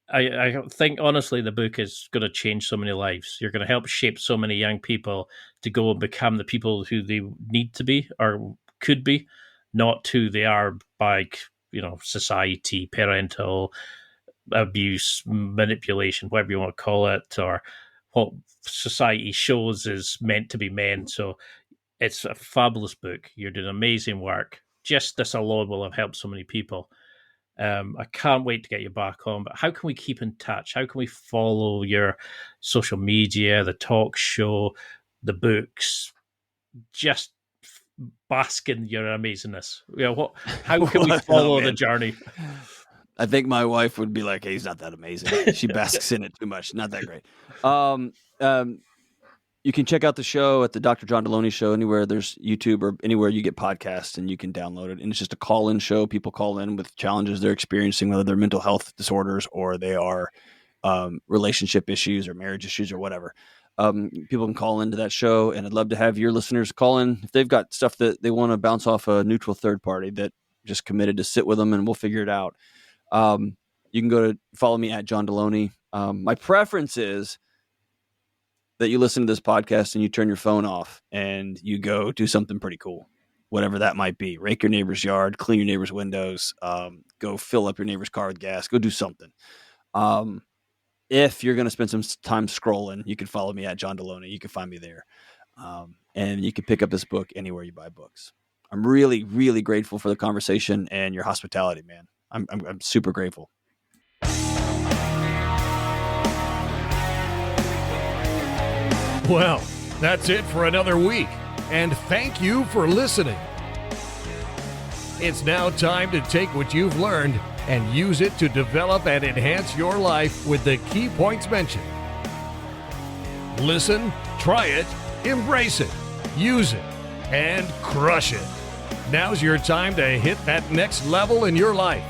I think, honestly, the book is going to change so many lives. You're going to help shape so many young people to go and become the people who they need to be or could be, not who they are by, society, parental abuse, manipulation, whatever you want to call it, or what society shows is meant to be men. So it's a fabulous book. You're doing amazing work. Just this alone will have helped so many people. I can't wait to get you back on. But how can we keep in touch? How can we follow your social media, the talk show, the books? Just bask in your amazingness. How can we follow the journey? I think my wife would be like, hey, he's not that amazing. She basks in it too much. Not that great. You can check out the show at the Dr. John Delony Show, anywhere there's YouTube or anywhere you get podcasts, and you can download it. And it's just a call-in show. People call in with challenges they're experiencing, whether they're mental health disorders or they are relationship issues or marriage issues or whatever. People can call into that show, and I'd love to have your listeners call in if they've got stuff that they want to bounce off a neutral third party that just committed to sit with them, and we'll figure it out. You can follow me at John Delony. My preference is that you listen to this podcast and you turn your phone off and you go do something pretty cool, whatever that might be. Rake your neighbor's yard, clean your neighbor's windows, go fill up your neighbor's car with gas, go do something. If you're going to spend some time scrolling, you can follow me at John Delony. You can find me there. And you can pick up this book anywhere you buy books. I'm really, really grateful for the conversation and your hospitality, man. I'm super grateful. Well, that's it for another week, and thank you for listening. It's now time to take what you've learned and use it to develop and enhance your life with the key points mentioned. Listen, try it, embrace it, use it, and crush it. Now's your time to hit that next level in your life.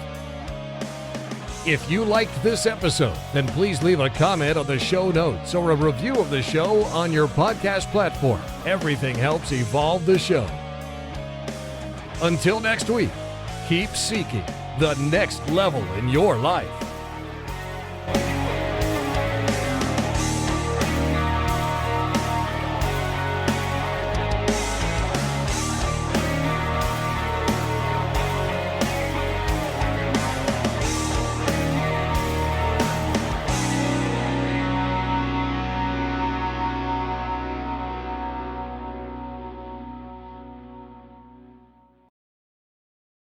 If you liked this episode, then please leave a comment on the show notes or a review of the show on your podcast platform. Everything helps evolve the show. Until next week, keep seeking the next level in your life.